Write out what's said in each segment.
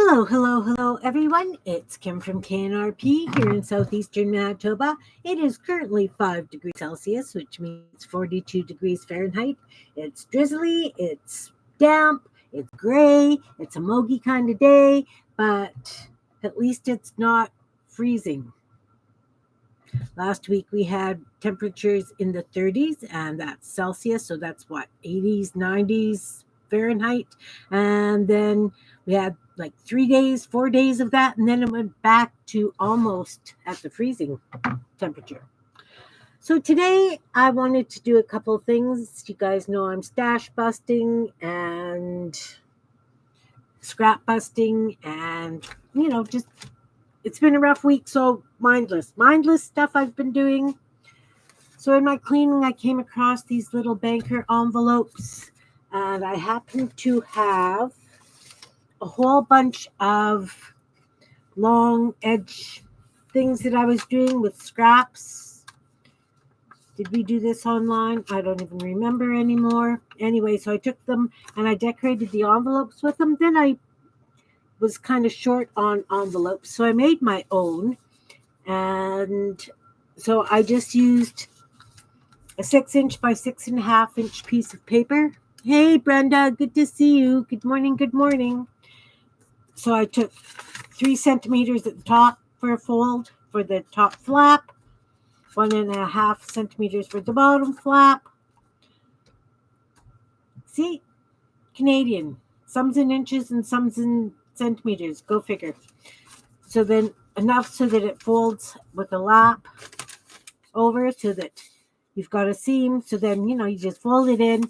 Hello, hello, hello, everyone. It's Kim from K&RP here in southeastern Manitoba. It is currently 5 degrees Celsius, which means 42 degrees Fahrenheit. It's drizzly, it's damp, it's gray, it's a mogy kind of day, but at least it's not freezing. Last week we had temperatures in the 30s, and that's Celsius, so that's what, 80s, 90s Fahrenheit. And then we had like 3 days, 4 days of that, and then it went back to almost at the freezing temperature. So today I wanted to do a couple of things. You guys know I'm stash busting and scrap busting, and just it's been a rough week, so mindless stuff I've been doing. So in my cleaning, I came across these little banker envelopes, and I happened to have a whole bunch of long edge things that I was doing with scraps. Did we do this online? I don't even remember anymore. Anyway, so I took them and I decorated the envelopes with them. Then I was kind of short on envelopes, so I made my own. And so I just used a 6-inch by 6.5-inch piece of paper. Hey, Brenda, good to see you. Good morning, good morning. So I took 3 centimeters at the top for a fold for the top flap, 1.5 centimeters for the bottom flap. See, Canadian. Some's in inches and some's in centimeters. Go figure. So then enough so that it folds with a lap over so that you've got a seam. So then, you just fold it in.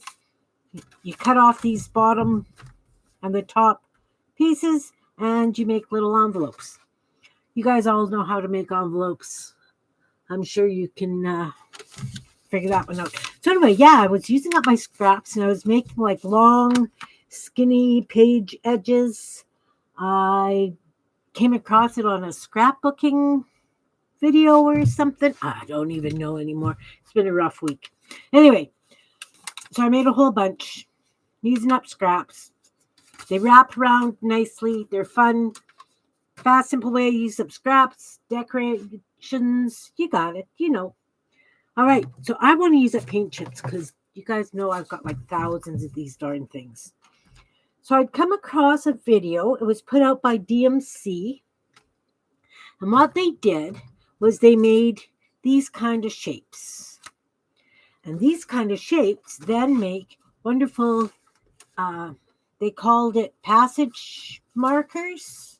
You cut off these bottom and the top pieces, and you make little envelopes. You guys all know how to make envelopes. I'm sure you can figure that one out. So anyway, I was using up my scraps, and I was making like long, skinny page edges. I came across it on a scrapbooking video or something. I don't even know anymore. It's been a rough week. Anyway, so I made a whole bunch using up scraps. They wrap around nicely. They're fun. Fast, simple way to use up scraps, decorations. You got it. All right. So I want to use up paint chips because you guys know I've got like thousands of these darn things. So I'd come across a video. It was put out by DMC. And what they did was they made these kind of shapes. And these kind of shapes then make wonderful, they called it passage markers.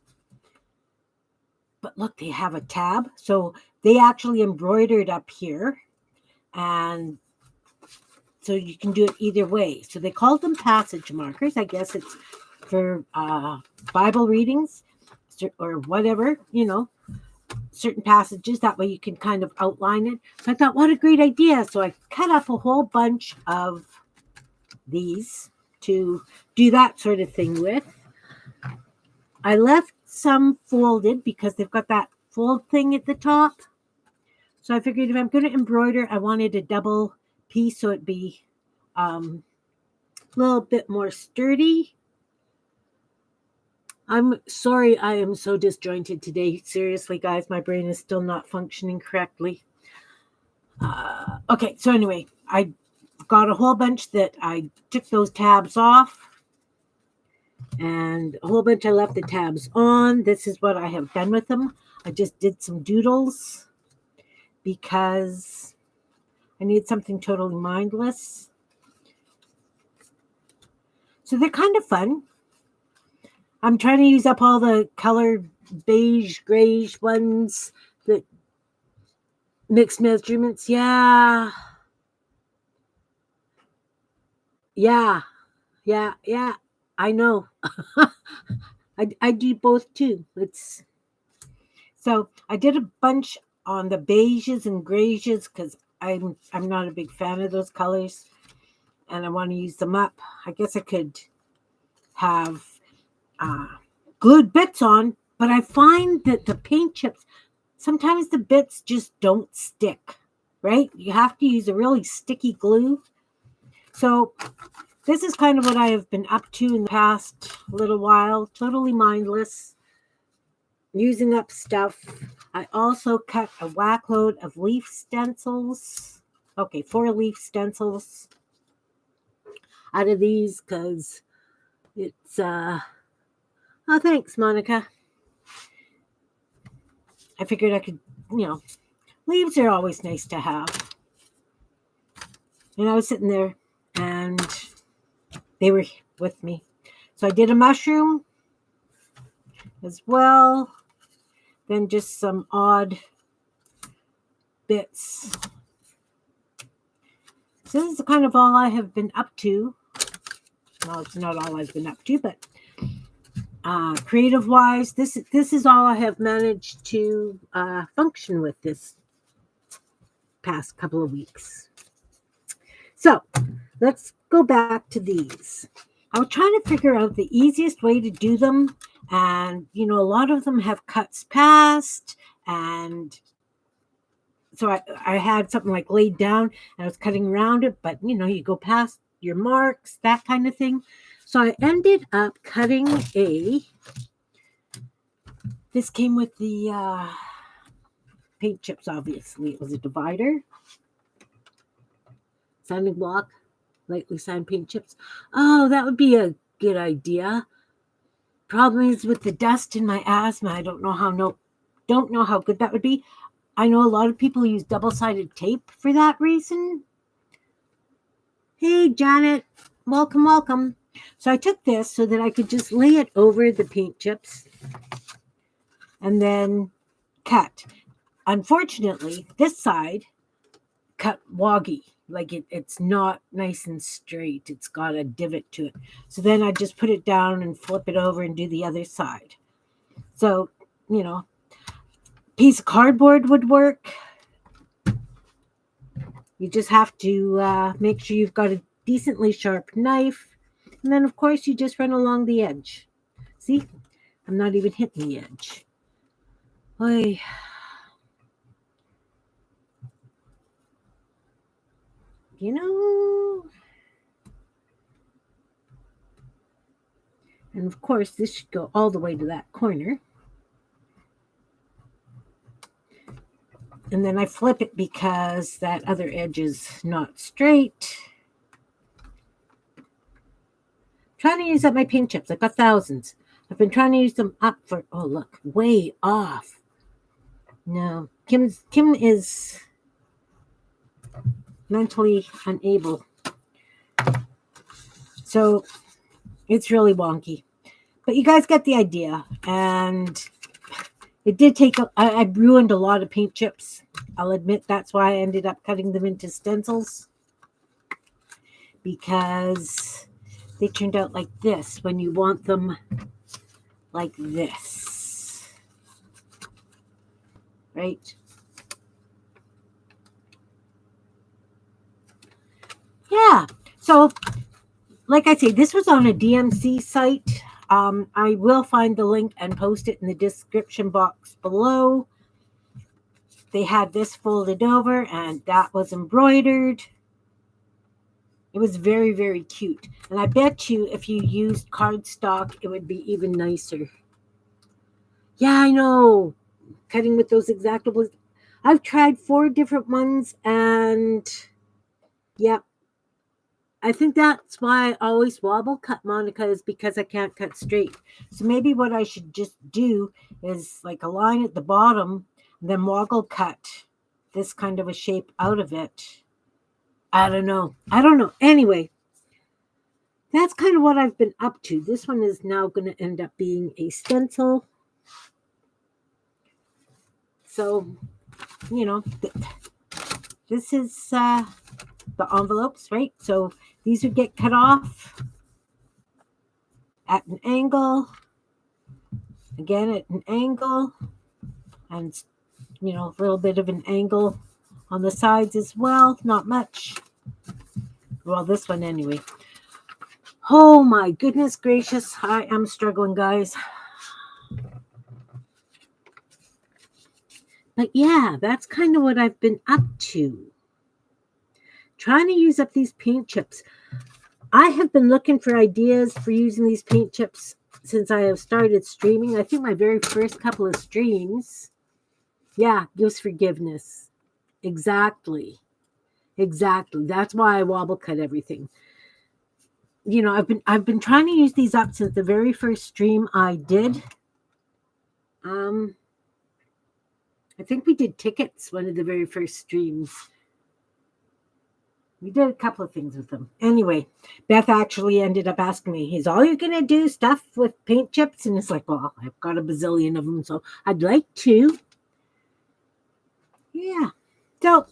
But look, they have a tab. So they actually embroidered up here. And so you can do it either way. So they called them passage markers. I guess it's for Bible readings or whatever, certain passages. That way you can kind of outline it. So I thought, what a great idea. So I cut up a whole bunch of these to do that sort of thing with. I left some folded because they've got that fold thing at the top. So I figured if I'm going to embroider, I wanted a double piece so it'd be a little bit more sturdy. I'm sorry I am so disjointed today. Seriously, guys, my brain is still not functioning correctly. Okay, so anyway, I got a whole bunch that I took those tabs off. And a whole bunch I left the tabs on. This is what I have done with them. I just did some doodles because I need something totally mindless. So they're kind of fun. I'm trying to use up all the color beige, grayish ones that mixed measurements. Yeah. I know. I do both too. So I did a bunch on the beiges and grays because I'm not a big fan of those colors, and I want to use them up. I guess I could have glued bits on, but I find that the paint chips, sometimes the bits just don't stick, right? You have to use a really sticky glue. So this is kind of what I have been up to in the past little while. Totally mindless, using up stuff. I also cut a whack load of leaf stencils. Okay, 4 leaf stencils out of these because it's oh, thanks, Monica. I figured I could, leaves are always nice to have. And I was sitting there and they were with me. So I did a mushroom as well. Then just some odd bits. So this is kind of all I have been up to. Well, it's not all I've been up to, but creative wise, this is all I have managed to function with this past couple of weeks. So let's go back to these. I was trying to figure out the easiest way to do them, and a lot of them have cuts past, and so I had something like laid down and I was cutting around it, but you go past your marks, that kind of thing. So I ended up cutting this came with the paint chips, obviously. It was a divider, sanding block, lightly sand paint chips. Oh, that would be a good idea. Problem is with the dust in my asthma, I don't know how good that would be. I know a lot of people use double-sided tape for that reason. Hey, Janet, welcome. So I took this so that I could just lay it over the paint chips and then cut. Unfortunately, this side cut woggy. Like it's not nice and straight. It's got a divot to it. So then I just put it down and flip it over and do the other side. So, piece of cardboard would work. You just have to make sure you've got a decently sharp knife. And then, of course, you just run along the edge. See? I'm not even hitting the edge. Oy. And of course, this should go all the way to that corner. And then I flip it because that other edge is not straight. Trying to use up my paint chips. I've got thousands. I've been trying to use them up for, oh, look, way off. No, Kim is mentally unable. So it's really wonky. But you guys get the idea. And it did take, I ruined a lot of paint chips. I'll admit that's why I ended up cutting them into stencils. Because they turned out like this when you want them like this. Right? Yeah. So, like I say, this was on a DMC site. I will find the link and post it in the description box below. They had this folded over and that was embroidered. It was very, very cute. And I bet you if you used cardstock, it would be even nicer. Yeah, I know. Cutting with those X-Actables. I've tried 4 different ones and yeah. I think that's why I always wobble cut, Monica, is because I can't cut straight. So maybe what I should just do is like a line at the bottom and then woggle cut this kind of a shape out of it. I don't know. Anyway, that's kind of what I've been up to. This one is now going to end up being a stencil. So, this is the envelopes, right? So these would get cut off at an angle, again at an angle, and a little bit of an angle on the sides as well. Not much. Well, this one anyway. Oh my goodness gracious, I am struggling, guys. But yeah, that's kind of what I've been up to. Trying to use up these paint chips. I have been looking for ideas for using these paint chips since I have started streaming. I think my very first couple of streams, yeah, gives forgiveness. Exactly. Exactly. That's why I wobble cut everything. You know, I've been trying to use these up since the very first stream I did. Um, I think we did tickets one of the very first streams. We did a couple of things with them. Anyway, Beth actually ended up asking me, "Is all you're gonna do stuff with paint chips?" And it's like, well, I've got a bazillion of them, so I'd like to. Yeah. So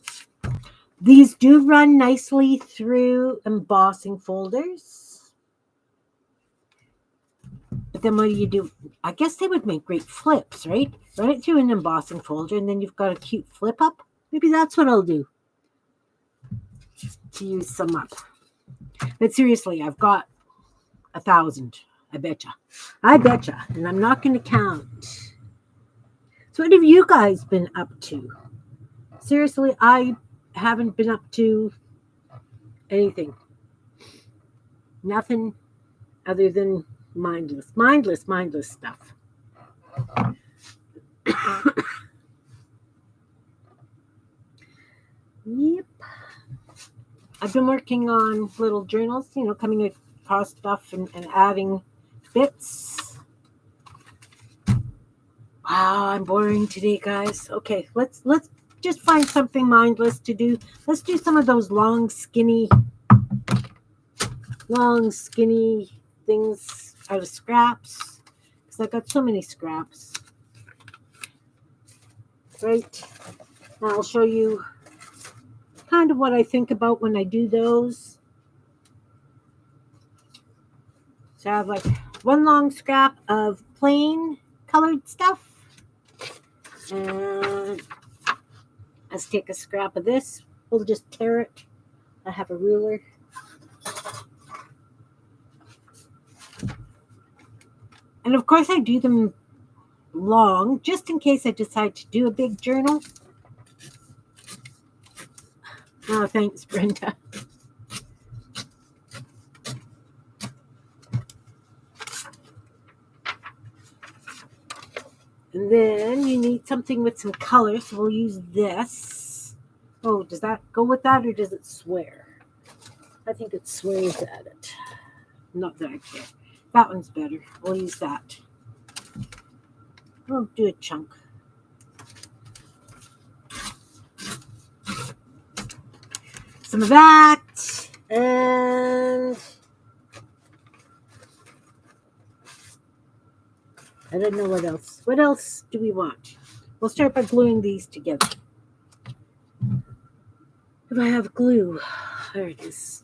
these do run nicely through embossing folders. But then what do you do? I guess they would make great flips, right? Run it through an embossing folder, and then you've got a cute flip up. Maybe that's what I'll do to use some up. But seriously, I've got 1,000. I betcha. I betcha. And I'm not going to count. So what have you guys been up to? Seriously, I haven't been up to anything. Nothing other than mindless stuff. Yep. I've been working on little journals, coming across stuff and adding bits. Wow, I'm boring today, guys. Okay, let's just find something mindless to do. Let's do some of those long, skinny things out of scraps. Because I got so many scraps. Right? Now I'll show you kind of what I think about when I do those. So I have like one long scrap of plain colored stuff. And let's take a scrap of this. We'll just tear it. I have a ruler. And of course I do them long, just in case I decide to do a big journal. Oh, thanks, Brenda. And then you need something with some color, so we'll use this. Oh, does that go with that, or does it swear? I think it swears at it. Not that I care. That one's better. We'll use that. We'll do a chunk. Some of that. And I don't know what else. What else do we want? We'll start by gluing these together. If I have glue. There it is.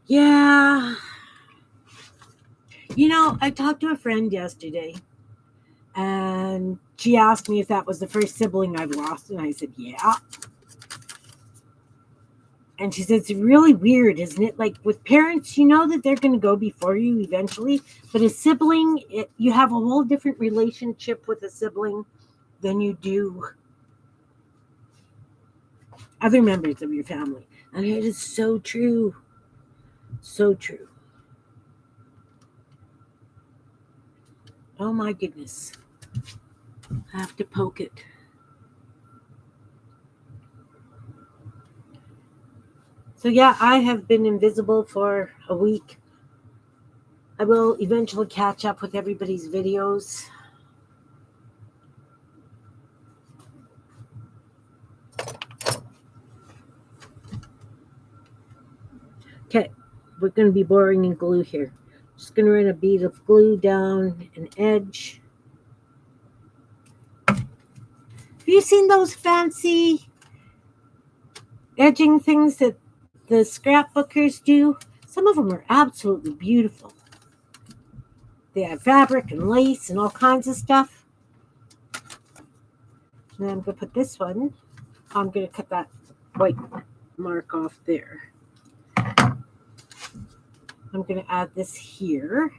Yeah. I talked to a friend yesterday, and she asked me if that was the first sibling I've lost, and I said, yeah. And she said, it's really weird, isn't it? Like with parents, you know that they're going to go before you eventually, but a sibling, you have a whole different relationship with a sibling than you do other members of your family. And it is so true. So true. Oh my goodness. I have to poke it. So yeah, I have been invisible for a week. I will eventually catch up with everybody's videos. Okay, we're going to be boring in glue here. Just going to run a bead of glue down an edge. Have you seen those fancy edging things that the scrapbookers do? Some of them are absolutely beautiful. They have fabric and lace and all kinds of stuff. And I'm going to put this one. I'm going to cut that white mark off there. I'm going to add this here.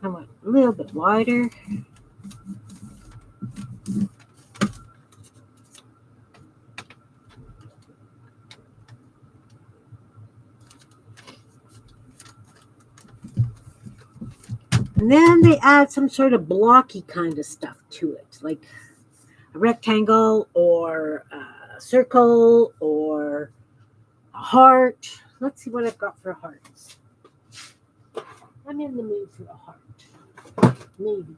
I want a little bit wider. And then they add some sort of blocky kind of stuff to it, like a rectangle or a circle or a heart. Let's see what I've got for hearts. I'm in the mood for a heart. Maybe.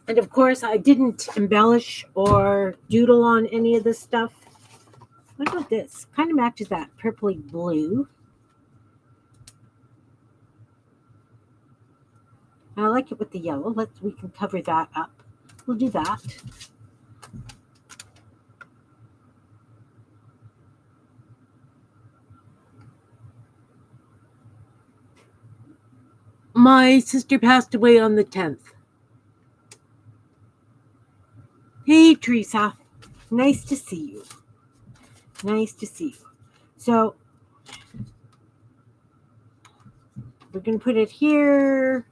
And of course, I didn't embellish or doodle on any of this stuff. What about this? Kind of matches that purpley blue. I like it with the yellow. We can cover that up. We'll do that. My sister passed away on the 10th. Hey, Teresa. Nice to see you. Nice to see you. So, we're going to put it here.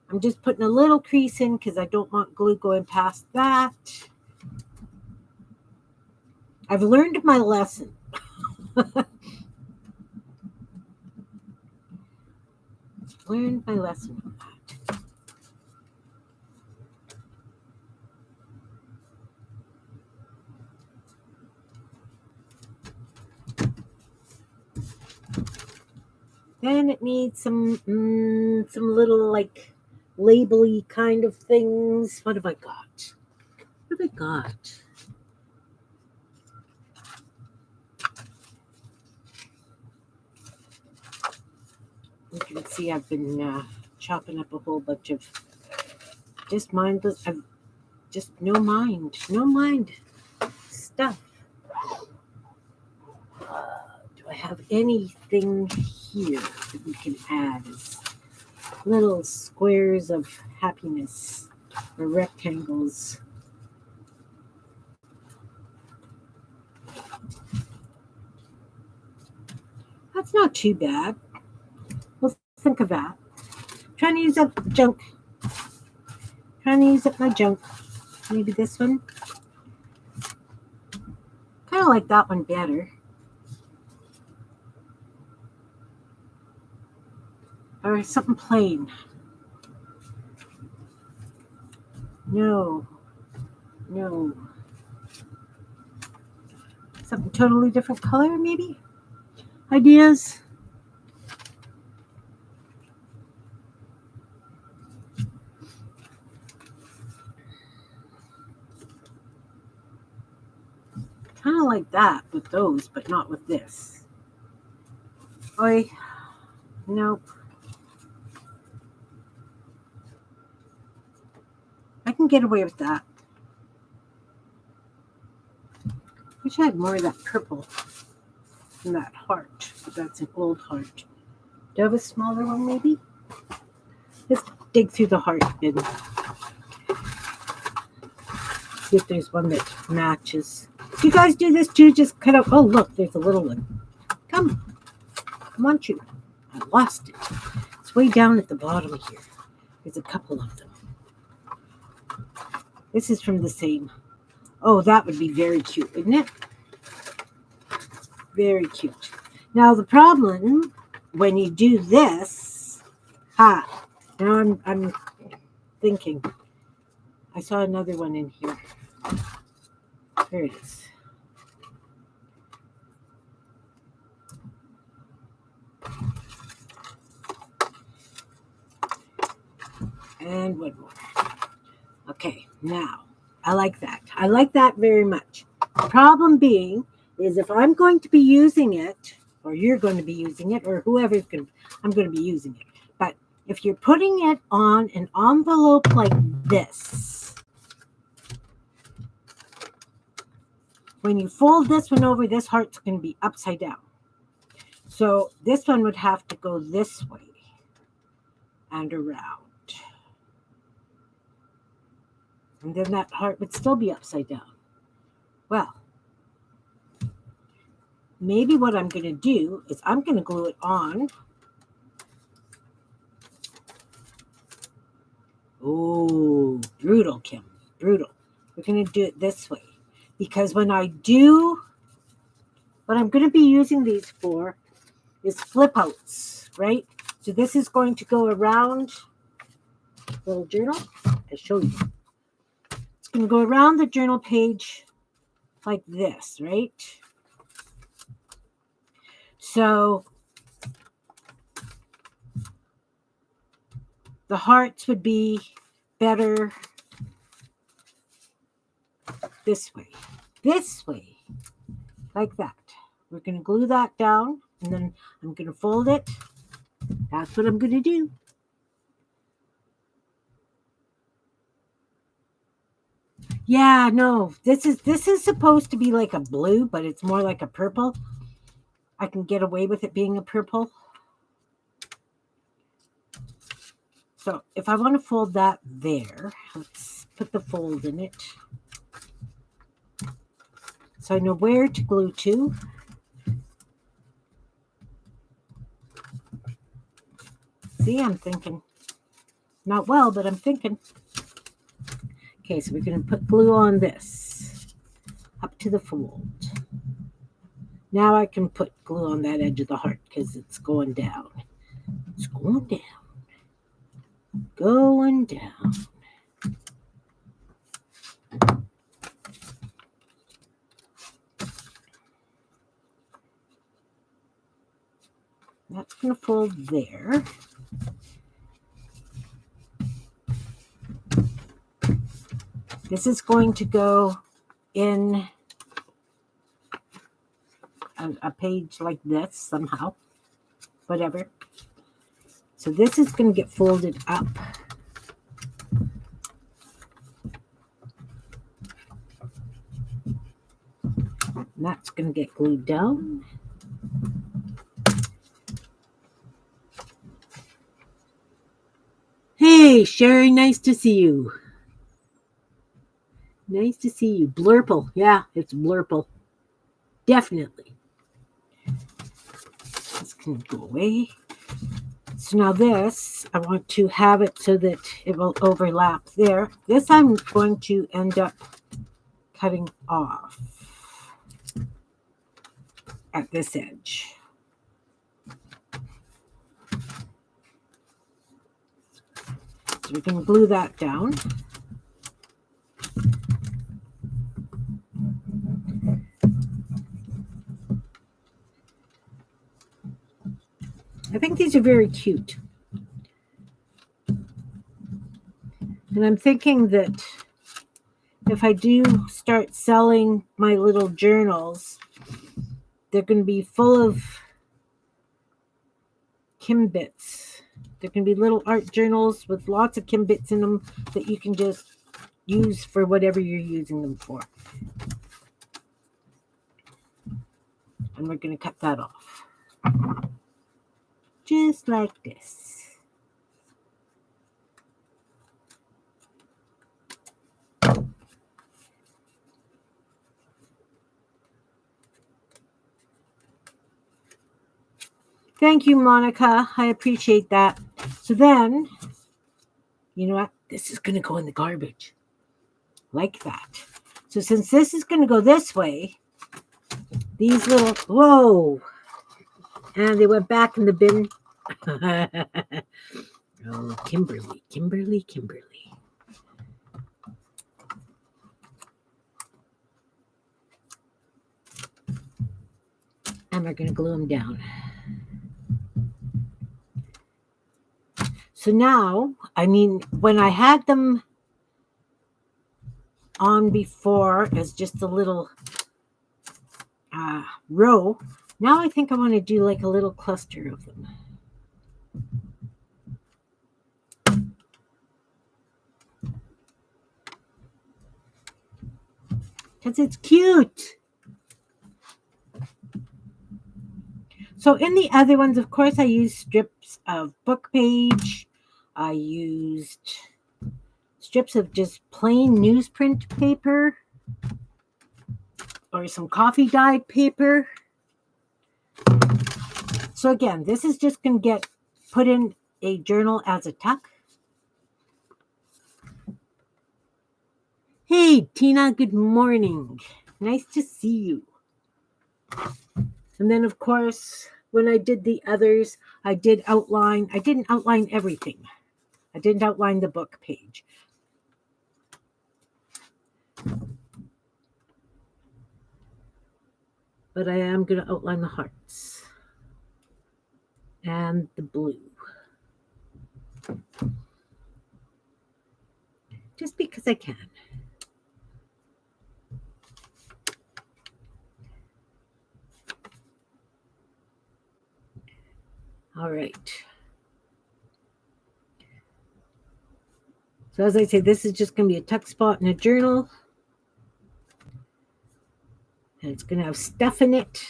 I'm just putting a little crease in because I don't want glue going past that. I've learned my lesson. Learned my lesson on that. Then it needs some little like label-y kind of things. What have I got? What have I got? You can see I've been chopping up a whole bunch of just mindless, just no mind stuff. Do I have anything here that we can add as little squares of happiness or rectangles? That's not too bad. We'll think of that. Trying to use up junk. Trying to use up my junk. Maybe this one. Kind of like that one better. Or something plain. No. Something totally different color, maybe? Ideas? Kind of like that with those, but not with this. Oi. Nope. I can get away with that. Wish I had more of that purple in that heart, but that's an old heart. Do I have a smaller one, maybe? Let's dig through the heart bin. See if there's one that matches. Do you guys do this too? Just cut out. Oh, look, there's a little one. Come on, you. I lost it. It's way down at the bottom here. There's a couple of them. This is from the same. Oh, that would be very cute, wouldn't it? Very cute. Now the problem when you do this, now I'm thinking. I saw another one in here. There it is. And one more. Okay, now I like that. I like that very much. The problem being is if I'm going to be using it, or you're going to be using it, or whoever's going to, I'm going to be using it. But if you're putting it on an envelope like this, when you fold this one over, this heart's going to be upside down. So this one would have to go this way and around. And then that heart would still be upside down. Well, maybe what I'm going to do is I'm going to glue it on. Oh, brutal, Kim. Brutal. We're going to do it this way. Because when I do, what I'm going to be using these for is flip outs, right? So this is going to go around the little journal. I'll show you. It's going to go around the journal page like this, right? So the hearts would be better this way, like that. We're going to glue that down, and then I'm going to fold it. That's what I'm going to do. Yeah, no, this is supposed to be like a blue, but it's more like a purple. I can get away with it being a purple. So if I want to fold that there, let's put the fold in it. So I know where to glue to. See, I'm thinking. Not well, but I'm thinking. Okay, so we're going to put glue on this up to the fold. Now I can put glue on that edge of the heart because it's going down. It's going down. Going down. That's going to fold there. This is going to go in a page like this somehow. Whatever. So this is going to get folded up. And that's going to get glued down. Hey, Sherry, nice to see you. Nice to see you. Blurple. Yeah, it's Blurple. Definitely. This can go away. So now this, I want to have it so that it will overlap there. This I'm going to end up cutting off at this edge. So we can glue that down. I think these are very cute. And I'm thinking that if I do start selling my little journals, they're going to be full of Kim bits. They're going to be little art journals with lots of Kim bits in them that you can just use for whatever you're using them for. And we're going to cut that off. Just like this. Thank you, Monica. I appreciate that. So then, you know what? This is going to go in the garbage. Like that. So since this is going to go this way, these little, whoa, and they went back in the bin. Oh, Kimberly. And we're going to glue them down. So now, I mean, when I had them on before as just a little row, now I think I want to do like a little cluster of them. Because it's cute. So in the other ones, of course, I used strips of book page. I used strips of just plain newsprint paper or some coffee dyed paper. So again, this is just going to get put in a journal as a tuck. Hey, Tina, good morning. Nice to see you. And then, of course, when I did the others, I didn't outline everything. I didn't outline the book page. But I am going to outline the hearts and the blue. Just because I can. All right. So as I say, this is just going to be a tuck spot in a journal. And it's going to have stuff in it.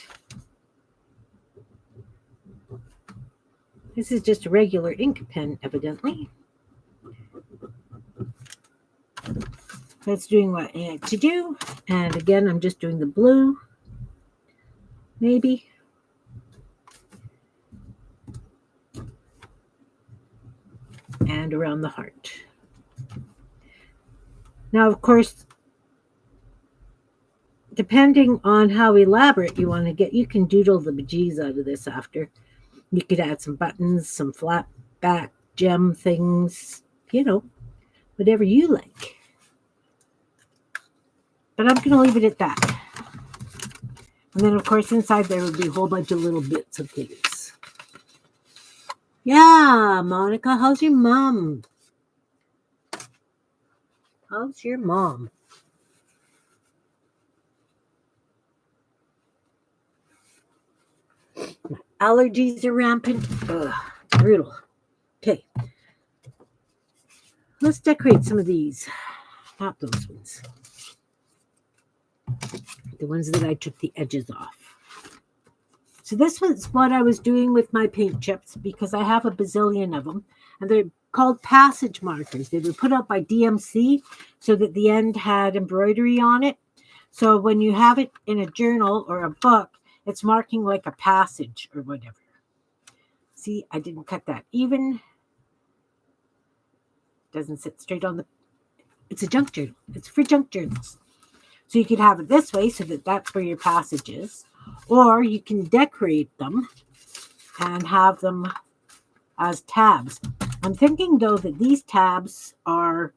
This is just a regular ink pen, evidently. That's doing what I had to do. And again, I'm just doing the blue. Maybe. And around the heart. Now, of course, depending on how elaborate you want to get, you can doodle the bejeez out of this after. You could add some buttons, some flat back gem things, whatever you like. But I'm going to leave it at that. And then, of course, inside there would be a whole bunch of little bits of things. Yeah, Monica, how's your mom? How's your mom? Allergies are rampant. Ugh, brutal. Okay. Let's decorate some of these. Not those ones. The ones that I took the edges off. So this was what I was doing with my paint chips because I have a bazillion of them. And they're called passage markers. They were put out by DMC so that the end had embroidery on it. So when you have it in a journal or a book, it's marking like a passage or whatever. See, I didn't cut that even. Doesn't sit straight on the... It's a junk journal. It's for junk journals. So you could have it this way so that that's where your passage is. Or you can decorate them and have them as tabs. I'm thinking, though, that these tabs are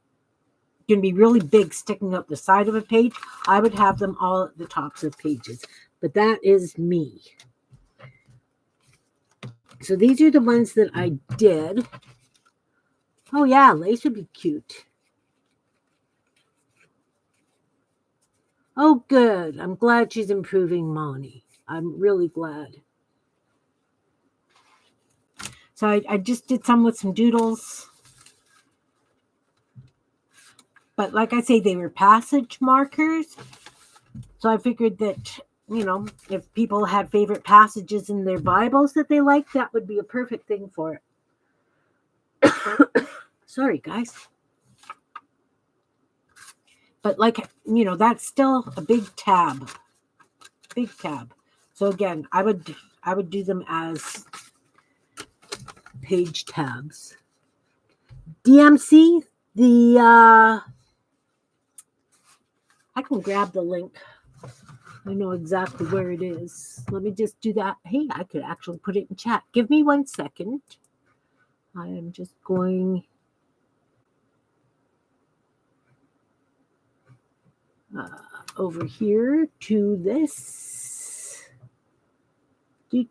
going to be really big sticking up the side of a page. I would have them all at the tops of pages. But that is me. So these are the ones that I did. Oh, yeah, lace would be cute. Oh, good. I'm glad she's improving, Moni. I'm really glad. So I just did some with some doodles. But like I say, they were passage markers. So I figured that, if people had favorite passages in their Bibles that they liked, that would be a perfect thing for it. Sorry, guys. But that's still a big tab. Big tab. So again, I would do them as page tabs. DMC, I can grab the link. I know exactly where it is. Let me just do that. Hey, I could actually put it in chat. Give me 1 second. I am just going over here to this. There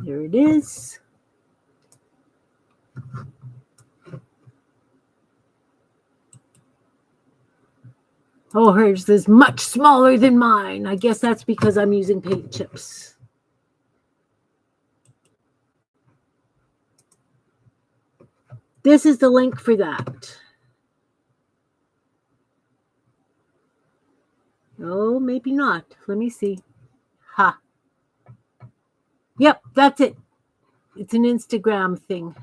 it is. Oh, hers is much smaller than mine. I guess that's because I'm using paint chips. This is the link for that. Oh, maybe not. Let me see. Ha. Yep, that's it. It's an Instagram thing.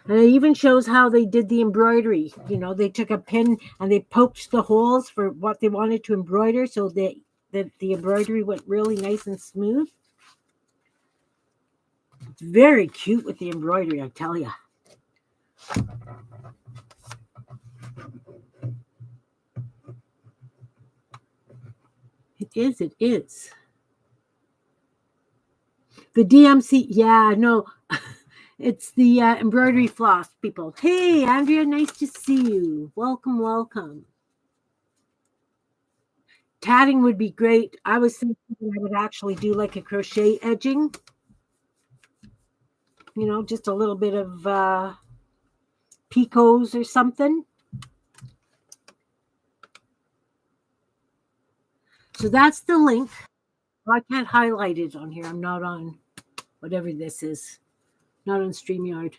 And it even shows how they did the embroidery. They took a pin and they poked the holes for what they wanted to embroider so that the embroidery went really nice and smooth. It's very cute with the embroidery, I tell you. It is. It is. The DMC. Yeah, no. It's the embroidery floss people. Hey, Andrea, nice to see you. Welcome, welcome. Tatting would be great. I was thinking I would actually do like a crochet edging. Just a little bit of picots or something. So that's the link. Well, I can't highlight it on here. I'm not on whatever this is. Not on StreamYard.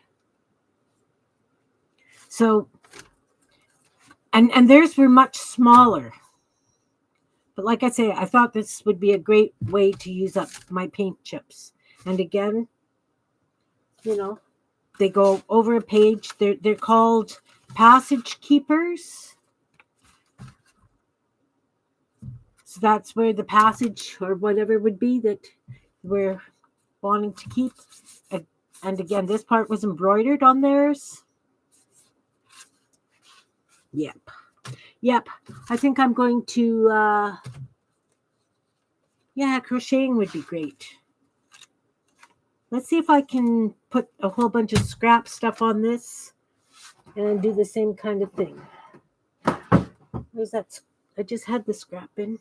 So, and theirs were much smaller. But like I say, I thought this would be a great way to use up my paint chips. And again, they go over a page. They're called passage keepers. So that's where the passage or whatever would be that we're wanting to keep. And again, this part was embroidered on theirs. Yep. I think I'm going to, crocheting would be great. Let's see if I can put a whole bunch of scrap stuff on this and do the same kind of thing. Where's that? I just had the scrap in.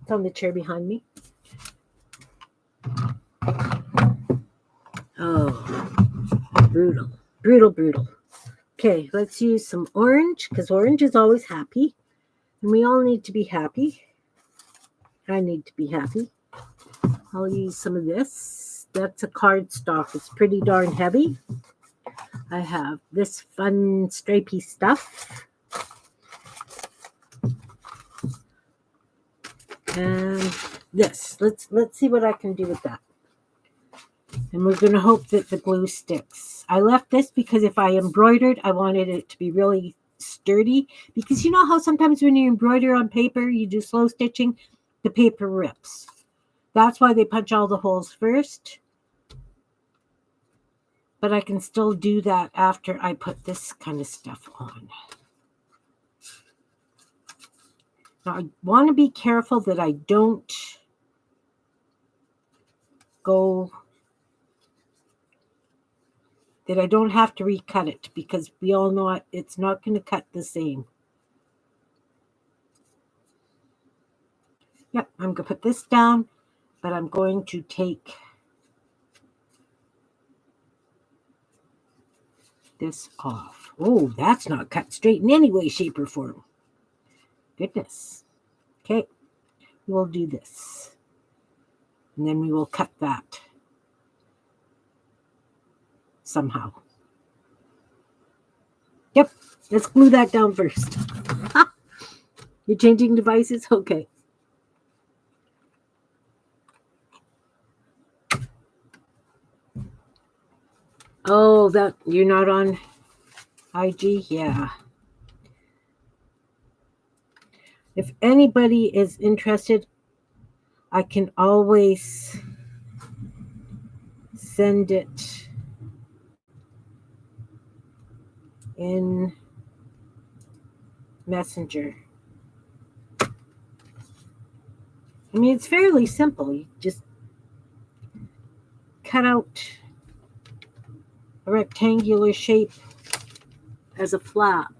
It's on the chair behind me. Oh, brutal. Okay, let's use some orange because orange is always happy. And we all need to be happy. I need to be happy. I'll use some of this. That's a cardstock. It's pretty darn heavy. I have this fun stripy stuff. And this. Let's see what I can do with that. And we're going to hope that the glue sticks. I left this because if I embroidered, I wanted it to be really sturdy. Because you know how sometimes when you embroider on paper, you do slow stitching, the paper rips. That's why they punch all the holes first. But I can still do that after I put this kind of stuff on. Now, I want to be careful that I don't that I don't have to recut it because we all know it's not going to cut the same. Yep, I'm going to put this down, but I'm going to take this off. Oh, that's not cut straight in any way, shape, or form. Goodness. Okay, we'll do this. And then we will cut that somehow. Yep, let's glue that down first. You're changing devices? Okay. Oh, that you're not on IG? Yeah. If anybody is interested, I can always send it in Messenger. I mean, it's fairly simple. You just cut out a rectangular shape as a flap.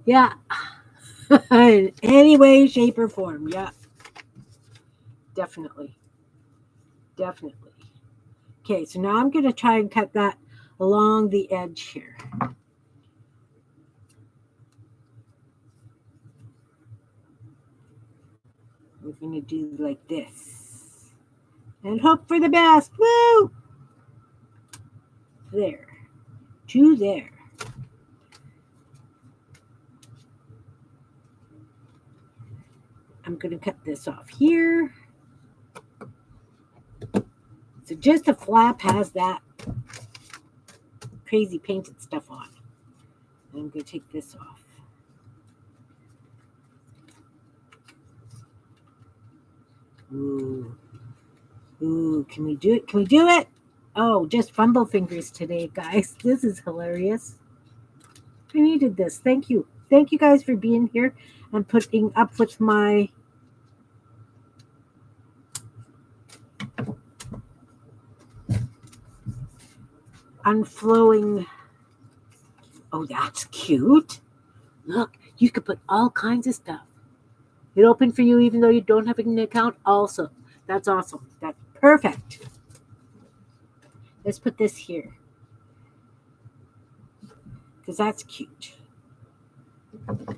Yeah. In any way, shape, or form. Yeah. Definitely. Okay, so now I'm going to try and cut that along the edge here. We're going to do like this. And hope for the best. Woo! There. To there. I'm going to cut this off here. So just a flap has that crazy painted stuff on. And I'm going to take this off. Ooh. Ooh, can we do it? Can we do it? Oh, just fumble fingers today, guys. This is hilarious. I needed this. Thank you. thank you guys for being here and putting up with my unflowing. Oh, that's cute. Look, you could put all kinds of stuff. It opened for you even though you don't have an account. Also, that's awesome. That's perfect. Let's put this here because that's cute.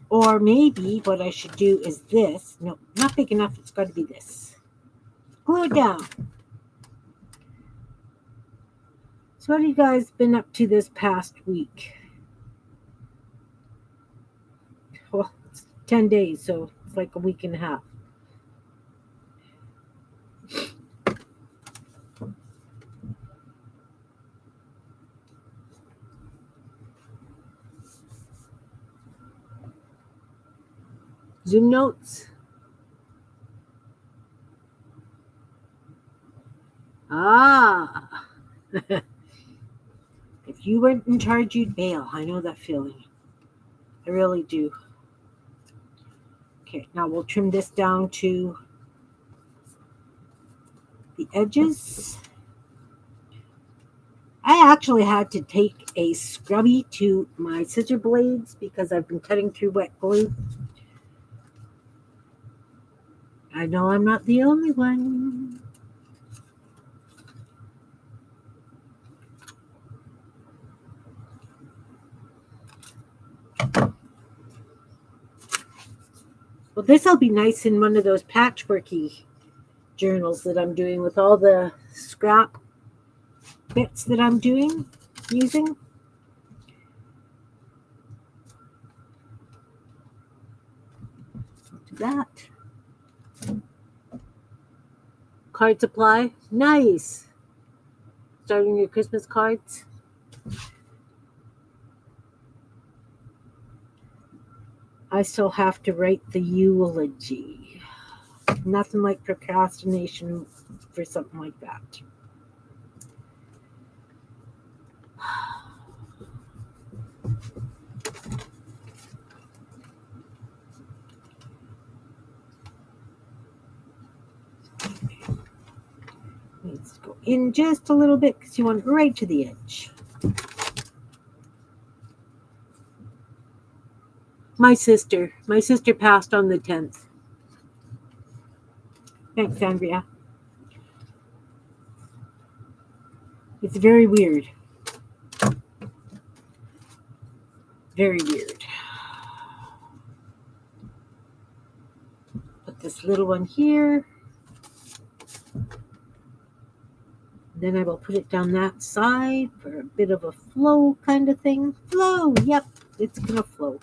Or maybe what I should do is this. No, not big enough. It's got to be this. Glue it down. So what have you guys been up to this past week? Well, it's 10 days, so it's like a week and a half. Zoom notes. Ah. If you weren't in charge, you'd bail. I know that feeling. I really do. Okay, now we'll trim this down to the edges. I actually had to take a scrubby to my scissor blades because I've been cutting through wet glue. I know I'm not the only one. Well, this will be nice in one of those patchworky journals that I'm doing with all the scrap bits that I'm using. Do that. Card supply, nice. Starting your Christmas cards. I still have to write the eulogy. Nothing like procrastination for something like that. Needs to go in just a little bit because you want it right to the edge. My sister passed on the 10th. Thanks, Andrea. It's very weird. Very weird. Put this little one here. Then I will put it down that side for a bit of a flow kind of thing. Flow, yep, it's going to flow.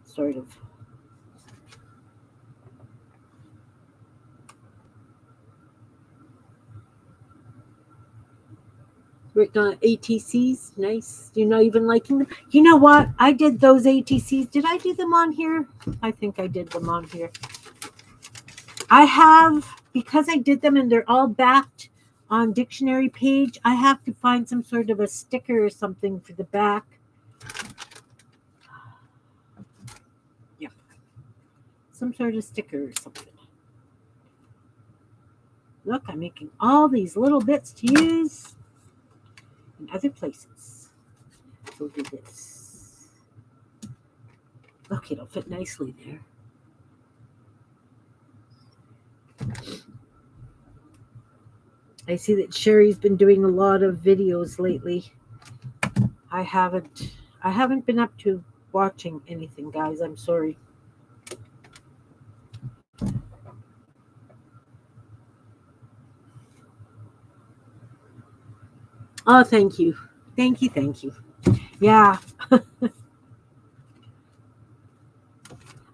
Sort of. Working on ATCs, nice. You're not even liking them. You know what? I did those ATCs. Did I do them on here? I think I did them on here. I have, because I did them and they're all backed on dictionary page, I have to find some sort of a sticker or something for the back. Yeah. Some sort of sticker or something. Look, I'm making all these little bits to use in other places. We'll do this. Look, it'll fit nicely there. I see that Sherry's been doing a lot of videos lately. I haven't been up to watching anything, guys. I'm sorry. Oh, thank you. Thank you. Yeah.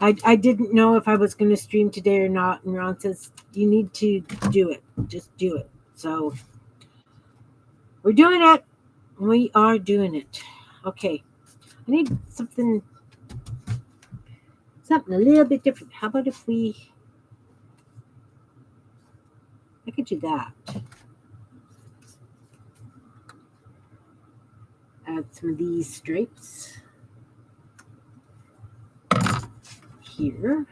I didn't know if I was going to stream today or not. And Ron says, you need to do it. Just do it. So we're doing it. We are doing it. Okay. I need something a little bit different. How about if I could do that. Add some of these stripes. here.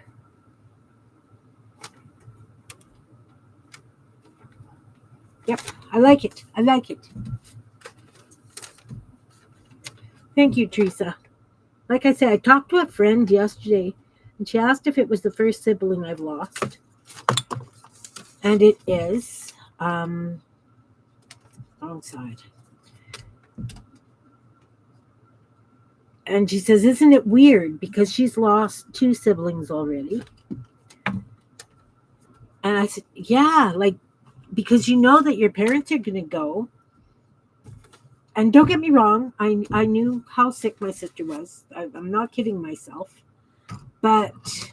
Yep, I like it. I like it. Thank you, Teresa. Like I said, I talked to a friend yesterday, and she asked if it was the first sibling I've lost. And it is. Wrong side. And she says, isn't it weird? Because she's lost 2 siblings already. And I said, yeah, like, because you know that your parents are going to go. And don't get me wrong, I knew how sick my sister was. I'm not kidding myself. But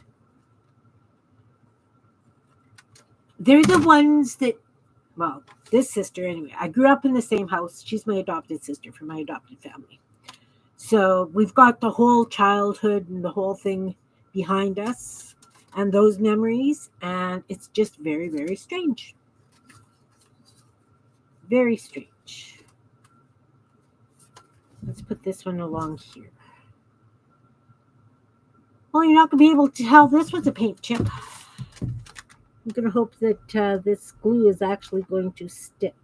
they're the ones that, well, this sister anyway. I grew up in the same house. She's my adopted sister from my adopted family. So we've got the whole childhood and the whole thing behind us and those memories. And it's just very, very strange. Very strange. Let's put this one along here. Well, you're not going to be able to tell this was a paint chip. I'm going to hope that this glue is actually going to stick.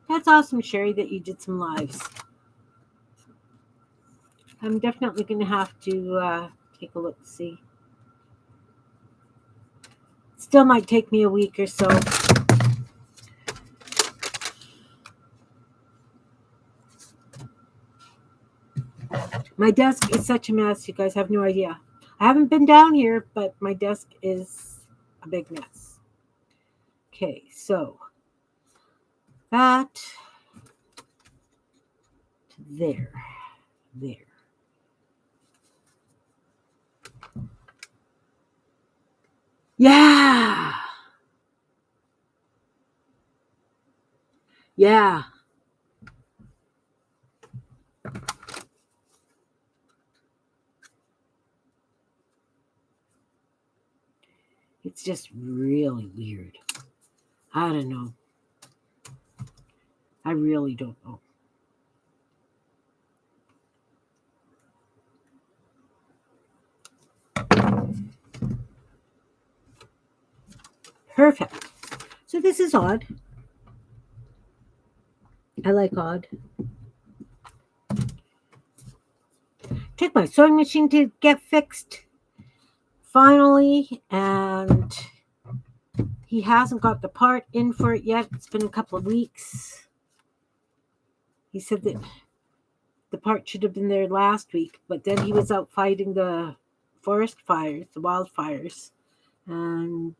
That's awesome, Sherry, that you did some lives. I'm definitely going to have to take a look and see. Still might take me a week or so. My desk is such a mess, you guys have no idea. I haven't been down here, but my desk is a big mess. Okay, so that to there. Yeah. Yeah. It's just really weird. I don't know. I really don't know. Perfect. So this is odd. I like odd. Took my sewing machine to get fixed finally, and he hasn't got the part in for it yet. It's been a couple of weeks. He said that the part should have been there last week, but then he was out fighting the forest fires, the wildfires, and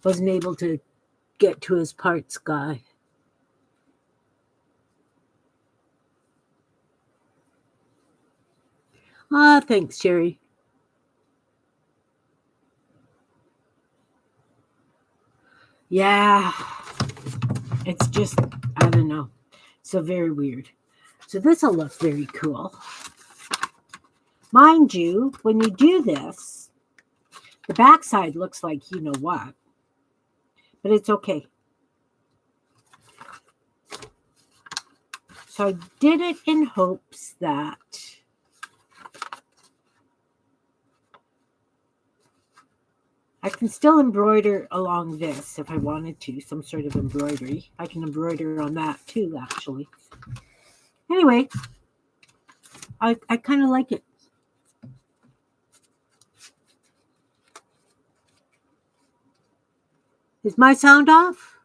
wasn't able to get to his parts guy. Thanks, Sherry. Yeah, it's just, I don't know. So very weird. So this will look very cool. Mind you, when you do this, the backside looks like you know what, but it's okay. So I did it in hopes that I can still embroider along this if I wanted to, some sort of embroidery. I can embroider on that too, actually. Anyway, I kind of like it. Is my sound off?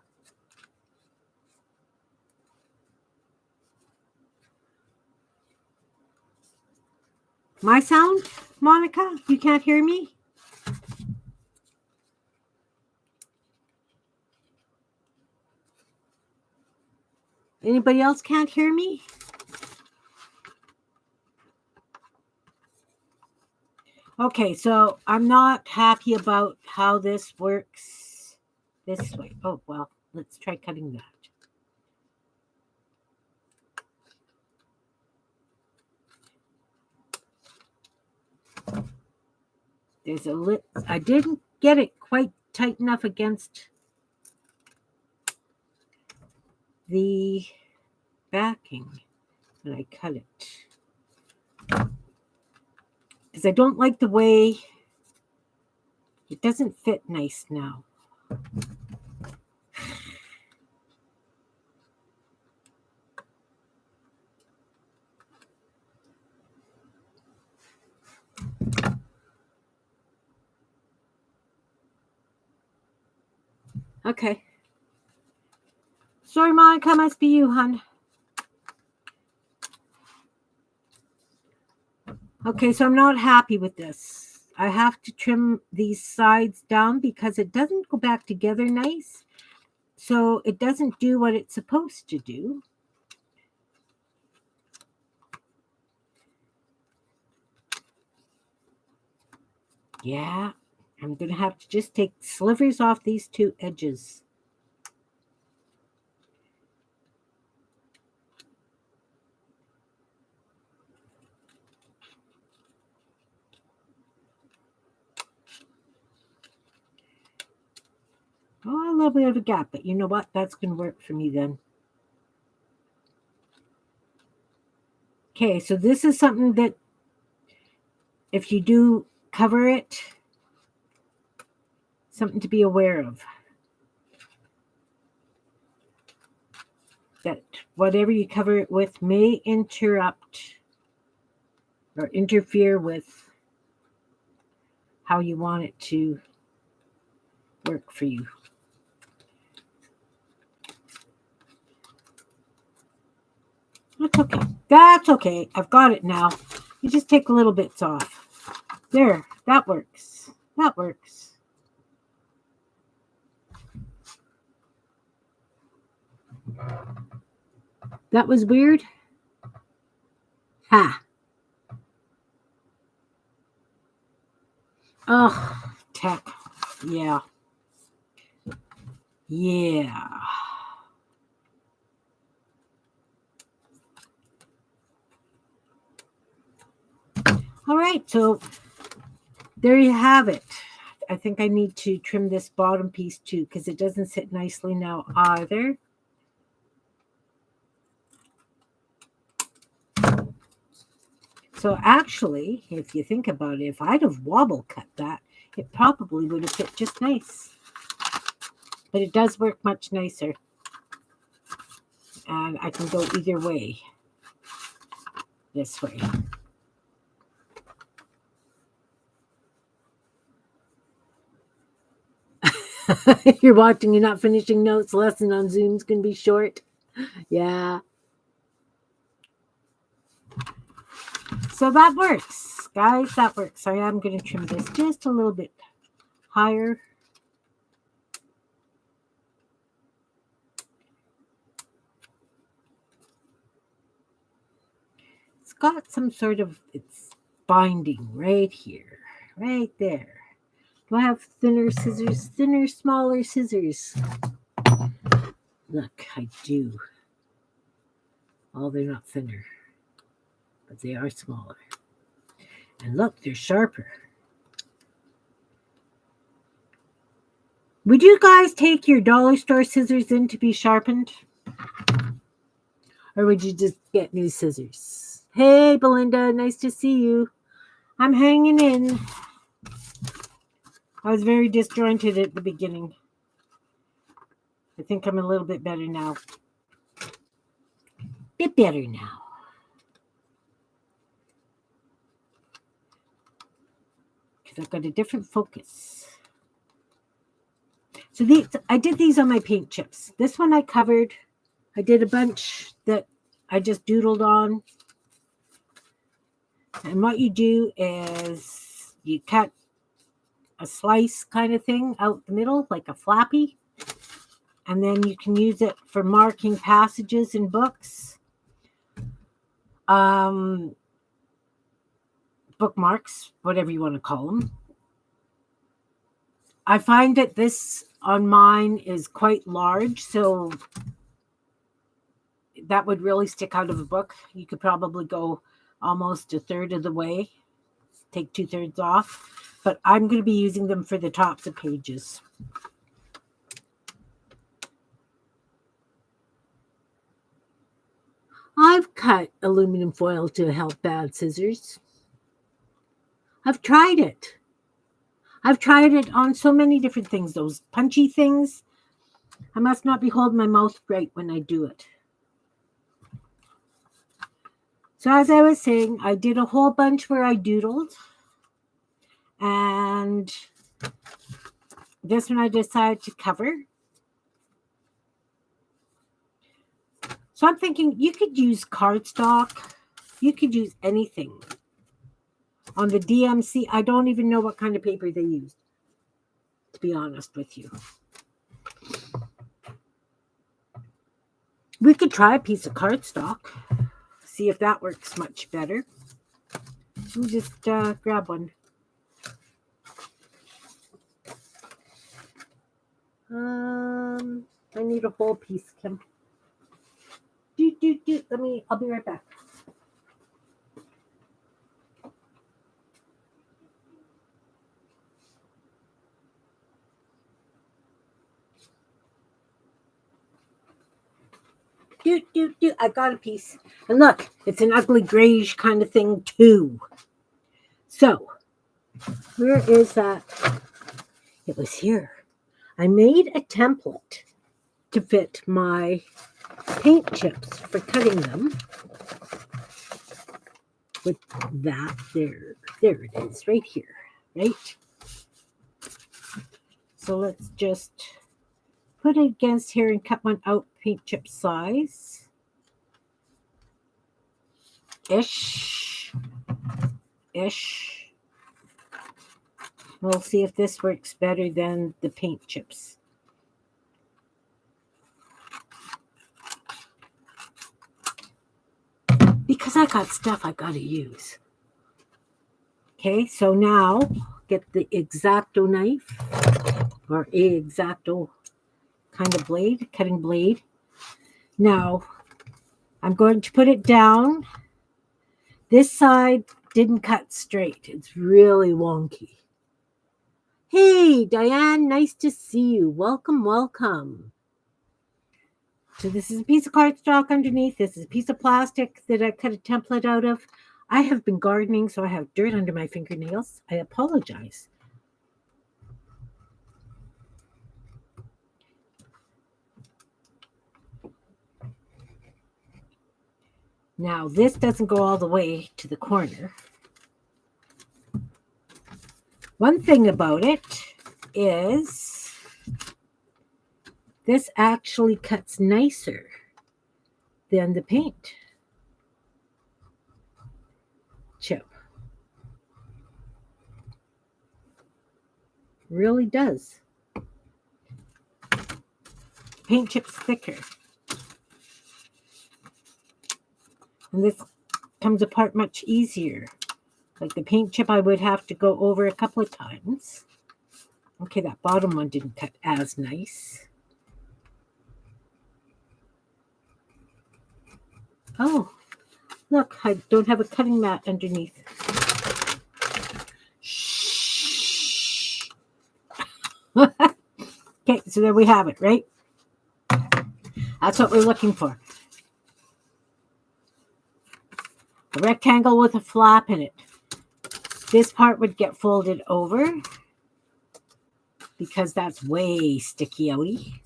My sound, Monica? You can't hear me? Anybody else can't hear me? Okay, so I'm not happy about how this works this way. Oh, well, Let's try cutting that. There's a lip. I didn't get it quite tight enough against the backing when I cut it. Because I don't like the way it doesn't fit nice now. Okay. Sorry, Monica, must be you, hon. Okay, so I'm not happy with this. I have to trim these sides down because it doesn't go back together nice. So it doesn't do what it's supposed to do. Yeah, I'm going to have to just take slivers off these two edges. Oh, a little bit of a gap, but you know what? That's going to work for me then. Okay, so this is something that if you do cover it, something to be aware of. That whatever you cover it with may interrupt or interfere with how you want it to work for you. That's okay. That's okay. I've got it now. You just take little bits off. There. That works. That works. That was weird. Ha. Oh, tech. Yeah. Yeah. All right. So there you have it. I think I need to trim this bottom piece too because it doesn't sit nicely now either. So actually, if you think about it, if I'd have wobble cut that, it probably would have fit just nice. But it does work much nicer. And I can go either way. This way. You're watching, you're not finishing notes. Lesson on Zoom's going to be short. Yeah. So that works, guys. That works. I am going to trim this just a little bit higher. It's got some sort of, it's binding right here, right there. Do I have thinner scissors? Thinner, smaller scissors. Look, I do. Oh, they're not thinner, but they are smaller. And look, they're sharper. Would you guys take your dollar store scissors in to be sharpened? Or would you just get new scissors? Hey, Belinda, nice to see you. I'm hanging in. I was very disjointed at the beginning. I think I'm a little bit better now. Bit better now. Because I've got a different focus. So these, I did these on my paint chips. This one I covered. I did a bunch that I just doodled on. And what you do is you cut a slice kind of thing out the middle, like a flappy. And then you can use it for marking passages in books. Bookmarks, whatever you want to call them. I find that this on mine is quite large, so that would really stick out of a book. You could probably go almost a third of the way, take 2/3 off, but I'm going to be using them for the tops of pages. I've cut aluminum foil to help bad scissors. I've tried it. I've tried it on so many different things, those punchy things. I must not be holding my mouth right when I do it. So as I was saying, I did a whole bunch where I doodled. And this one I decided to cover. So I'm thinking you could use cardstock. You could use anything. On the DMC, I don't even know what kind of paper they used, to be honest with you. We could try a piece of cardstock, see if that works much better. We'll just grab one. I need a whole piece, Kim. I'll be right back. I got a piece. And look, it's an ugly grayish kind of thing too. So, where is that? It was here. I made a template to fit my paint chips for cutting them. With that there. There it is, right here, right? So let's just put it against here and cut one out paint chip size. Ish. We'll see if this works better than the paint chips. Because I got stuff I gotta use. Okay, so now get the X-Acto knife or X-Acto kind of blade, cutting blade. Now I'm going to put it down. This side didn't cut straight. It's really wonky. Hey, Diane, nice to see you. Welcome, welcome. So this is a piece of cardstock underneath. This is a piece of plastic that I cut a template out of. I have been gardening, so I have dirt under my fingernails. I apologize. Now, this doesn't go all the way to the corner. One thing about it is this actually cuts nicer than the paint chip. Really does. Paint chip's thicker. And this comes apart much easier. Like the paint chip, I would have to go over a couple of times. Okay, that bottom one didn't cut as nice. Oh, look, I don't have a cutting mat underneath. Shh. Okay, so there we have it, right? That's what we're looking for. A rectangle with a flap in it. This part would get folded over because that's way sticky outy.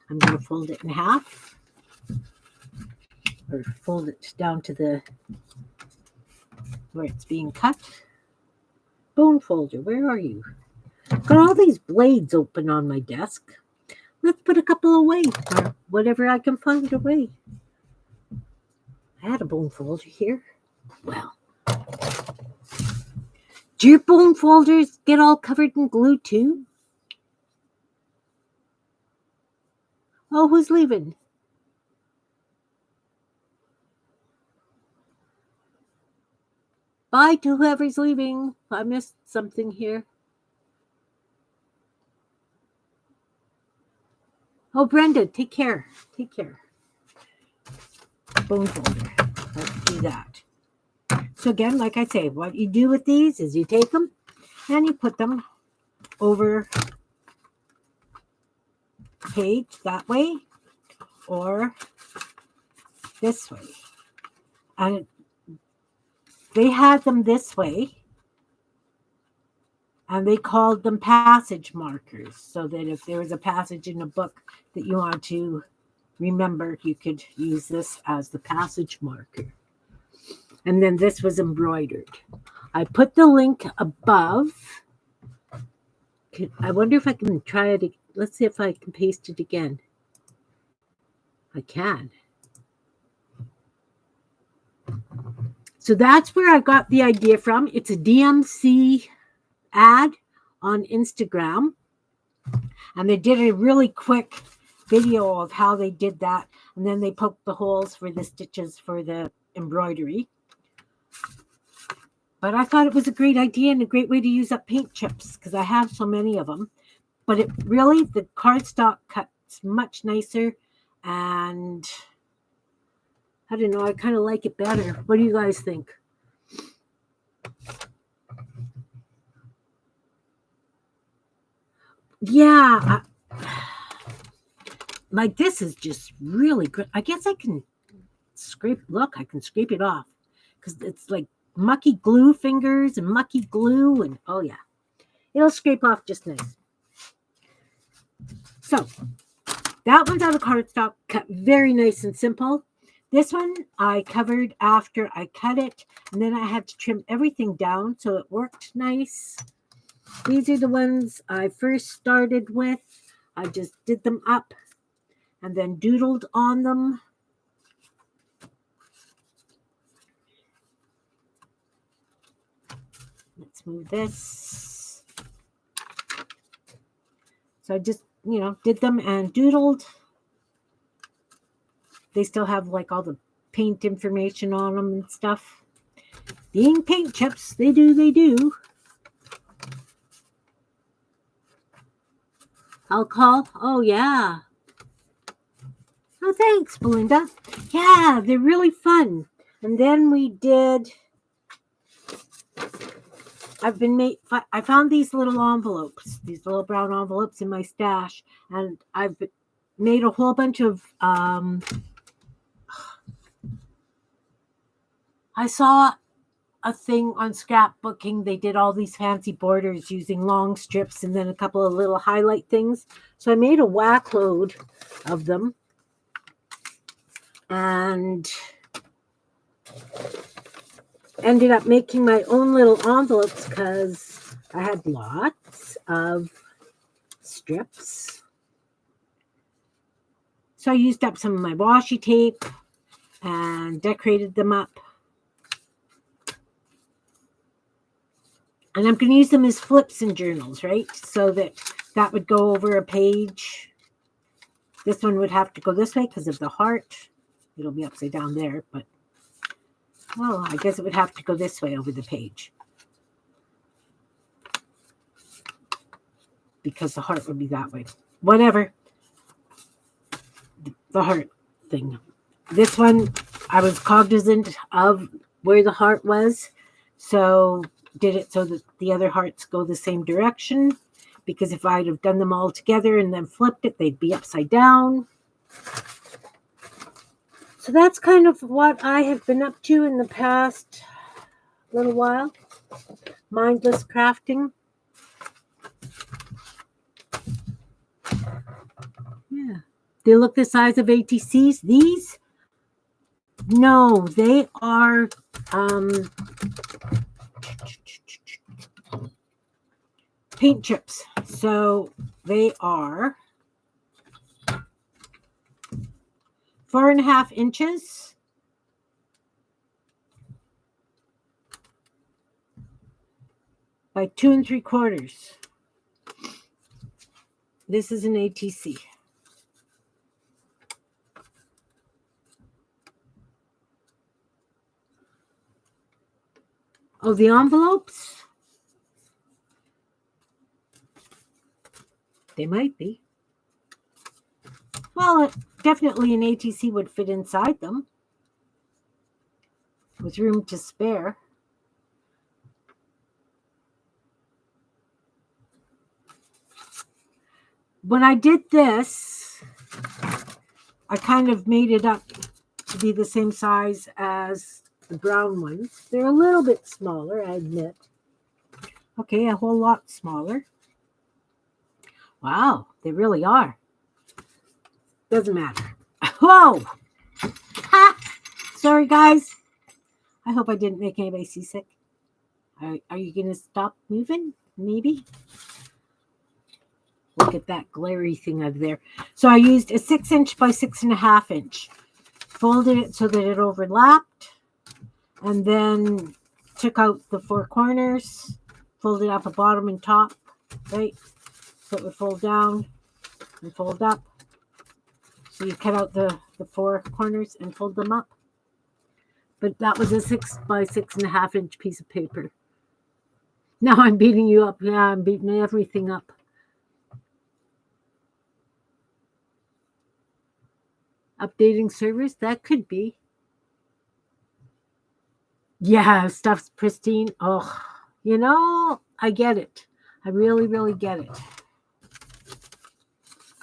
I'm going to fold it in half or fold it down to the where it's being cut. Bone folder, where are you? Got all these blades open on my desk. Let's put a couple away or whatever I can find away. I had a bone folder here. Well, do your bone folders get all covered in glue too? Oh, who's leaving? Bye to whoever's leaving. I missed something here. Oh, Brenda, take care. Take care. Bone folder. Let's do that. So again, like I say, what you do with these is you take them and you put them over the page that way or this way. And they had them this way, and they called them passage markers, so that if there was a passage in a book that you want to remember, you could use this as the passage marker. And then this was embroidered. I put the link above. I wonder if I can try it. Let's see if I can paste it again. I can. So that's where I got the idea from. It's a DMC ad on Instagram. And they did a really quick video of how they did that. And then they poked the holes for the stitches for the embroidery. But I thought it was a great idea and a great way to use up paint chips because I have so many of them. But it really, the cardstock cuts much nicer. And I don't know, I kind of like it better. What do you guys think? Yeah. Like this is just really good. I guess I can scrape, look, I can scrape it off because it's like mucky glue fingers and mucky glue. And oh yeah, it'll scrape off just nice. So that one's out of cardstock, cut very nice and simple. This one I covered after I cut it, and then I had to trim everything down so it worked nice. These are the ones I first started with. I just did them up and then doodled on them. Let's move this. So I just, did them and doodled. They still have like all the paint information on them and stuff. Being paint chips, they do. Alcohol, oh yeah. Oh, thanks, Belinda. Yeah, they're really fun. And then we did, I found these little envelopes, these little brown envelopes in my stash, and I've made a whole bunch of, I saw a thing on scrapbooking. They did all these fancy borders using long strips and then a couple of little highlight things. So I made a whack load of them. And ended up making my own little envelopes because I had lots of strips. So I used up some of my washi tape and decorated them up. And I'm going to use them as flips in journals, right? So that would go over a page. This one would have to go this way because of the heart. It'll be upside down there, but well, I guess it would have to go this way over the page because the heart would be that way. Whatever. The heart thing. This one, I was cognizant of where the heart was, so did it so that the other hearts go the same direction, because if I'd have done them all together and then flipped it, they'd be upside down. So that's kind of what I have been up to in the past little while. Mindless crafting. Yeah. They look the size of ATCs. These? No, they are paint chips. So they are 4.5 inches by 2 3/4. This is an ATC. Oh, the envelopes? They might be. Well, definitely an ATC would fit inside them with room to spare. When I did this, I kind of made it up to be the same size as the brown ones. They're a little bit smaller, I admit. Okay, a whole lot smaller. Wow, they really are. Doesn't matter. Whoa! Ha! Sorry, guys. I hope I didn't make anybody seasick. Are you going to stop moving? Maybe? Look at that glary thing over there. So I used a 6" by 6.5". Folded it so that it overlapped. And then took out the 4 corners. Folded up the bottom and top. Right? So it would fold down and fold up. So you cut out the 4 corners and fold them up. But that was a 6 by 6.5" piece of paper. Now I'm beating you up. Yeah, I'm beating everything up. Updating servers? That could be. Yeah, stuff's pristine. Oh, I get it. I really, really get it.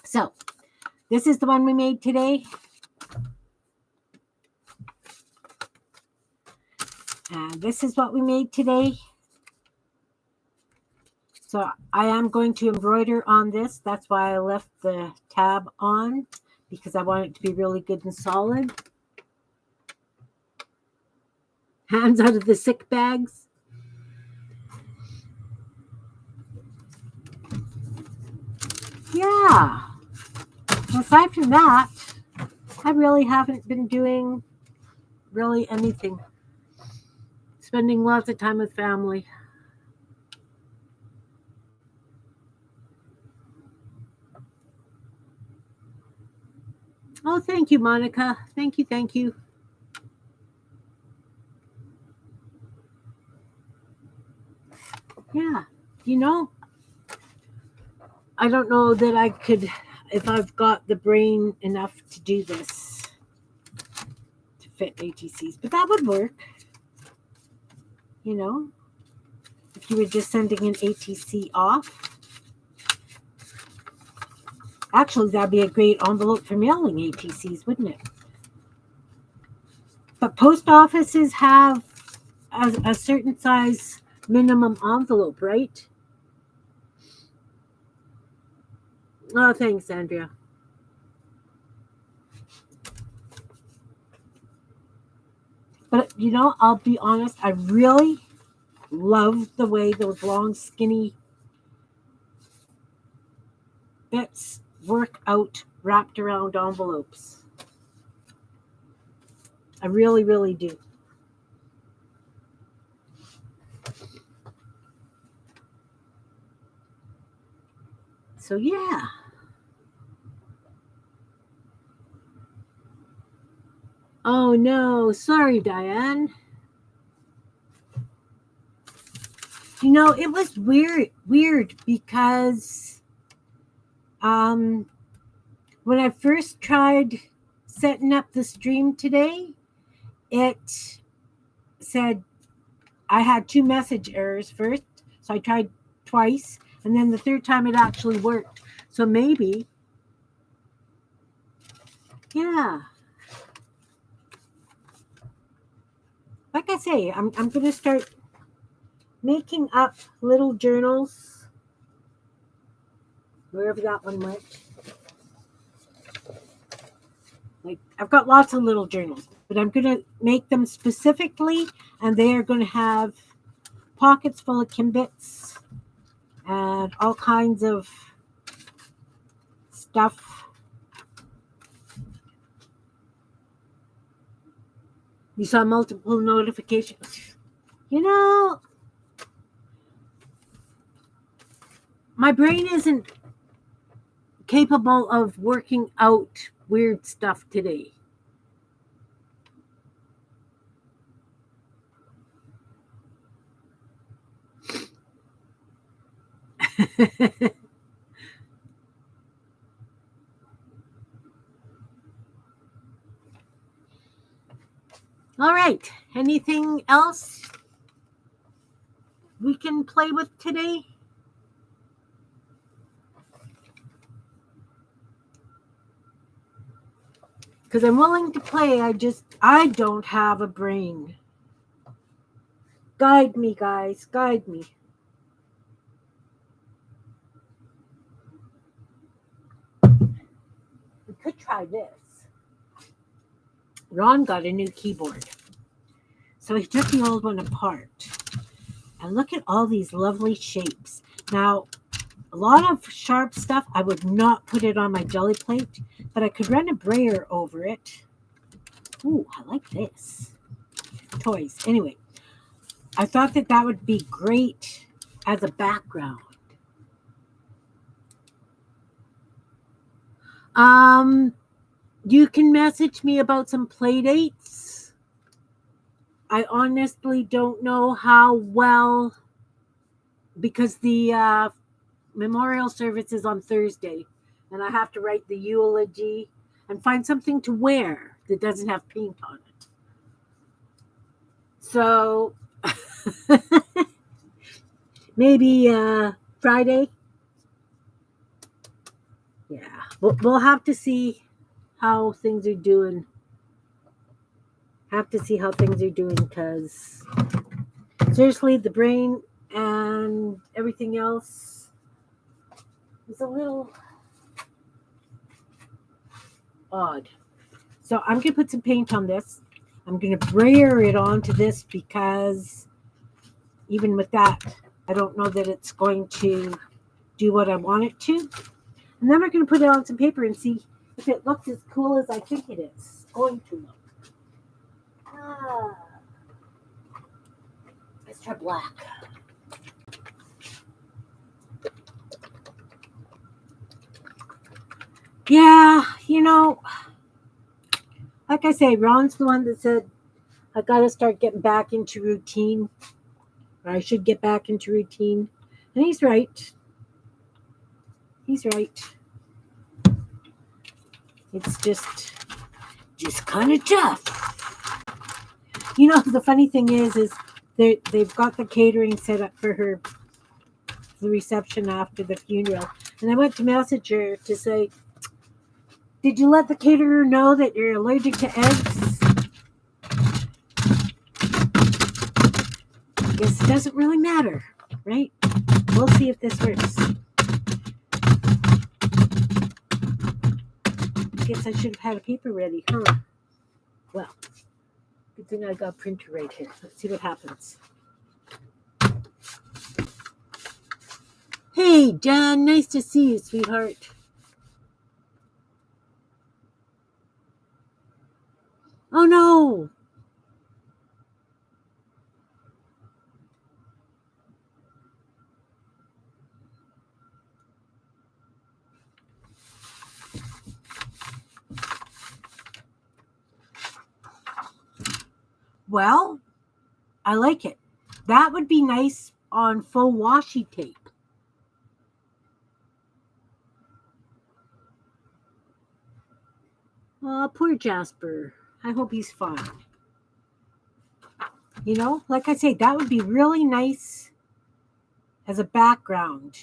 So, this is the one we made today. And this is what we made today. So I am going to embroider on this. That's why I left the tab on, because I want it to be really good and solid. Hands out of the sick bags. Yeah. Aside from that, I really haven't been doing really anything. Spending lots of time with family. Oh, thank you, Monica. Thank you, thank you. Yeah, I don't know that I could, if I've got the brain enough to do this, to fit ATCs, but that would work. If you were just sending an ATC off. Actually, that'd be a great envelope for mailing ATCs, wouldn't it? But post offices have a certain size minimum envelope, right? Oh, thanks, Andrea. But, I'll be honest, I really love the way those long, skinny bits work out wrapped around envelopes. I really, really do. So, yeah. Oh, no. Sorry, Diane. It was weird because when I first tried setting up the stream today, it said I had 2 message errors first. So I tried twice, and then the third time it actually worked. So maybe, yeah. Like I say, I'm going to start making up little journals, wherever that one went. Like, I've got lots of little journals, but I'm going to make them specifically, and they are going to have pockets full of Kimbits and all kinds of stuff. You saw multiple notifications. My brain isn't capable of working out weird stuff today. All right. Anything else we can play with today? Because I'm willing to play. I don't have a brain. Guide me, guys. Guide me. We could try this. Ron got a new keyboard. So he took the old one apart. And look at all these lovely shapes. Now, a lot of sharp stuff, I would not put it on my jelly plate, but I could run a brayer over it. Ooh, I like this. Toys. Anyway, I thought that would be great as a background. You can message me about some play dates. I honestly don't know how well, because the memorial service is on Thursday, and I have to write the eulogy and find something to wear that doesn't have paint on it. So maybe Friday. Yeah, we'll have to see how things are doing. Have to see how things are doing, because seriously, the brain and everything else is a little odd. So I'm going to put some paint on this. I'm going to brayer it onto this, because even with that, I don't know that it's going to do what I want it to. And then we're going to put it on some paper and see if it looks as cool as I think it is going to look. Let's try black. Yeah, like I say, Ron's the one that said I got to start getting back into routine. Or I should get back into routine. And he's right. He's right. It's just kind of tough. The funny thing is they've got the catering set up for the reception after the funeral. And I went to message her to say, did you let the caterer know that you're allergic to eggs? I guess it doesn't really matter, right? We'll see if this works. I guess I should have had a paper ready, huh? Well, good thing I got a printer right here. Let's see what happens. Hey, Jan, nice to see you, sweetheart. Oh, no. Well, I like it. That would be nice on faux washi tape. Oh, poor Jasper. I hope he's fine. Like I say, that would be really nice as a background.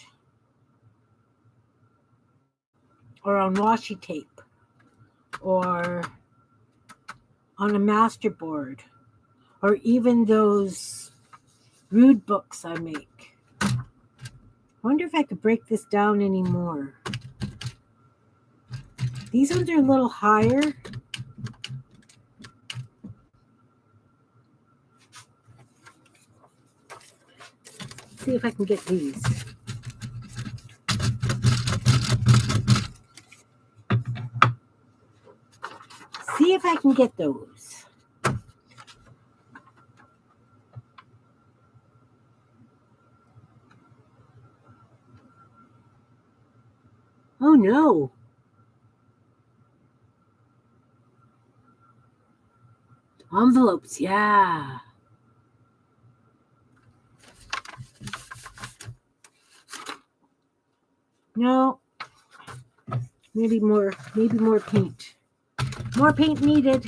Or on washi tape. Or on a masterboard. Or even those rude books I make. I wonder if I could break this down anymore. These ones are a little higher. See if I can get these. See if I can get those. Oh no. Envelopes, yeah. No. Maybe more paint. More paint needed.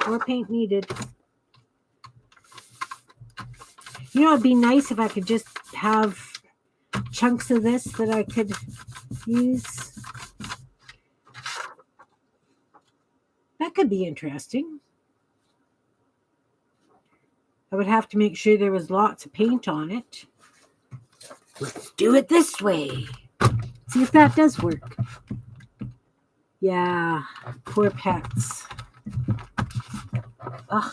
More paint needed. You know, it'd be nice if I could just have chunks of this that I could use. That could be interesting. I would have to make sure there was lots of paint on it. Let's do it this way. See if that does work. Yeah, poor pets. Ugh.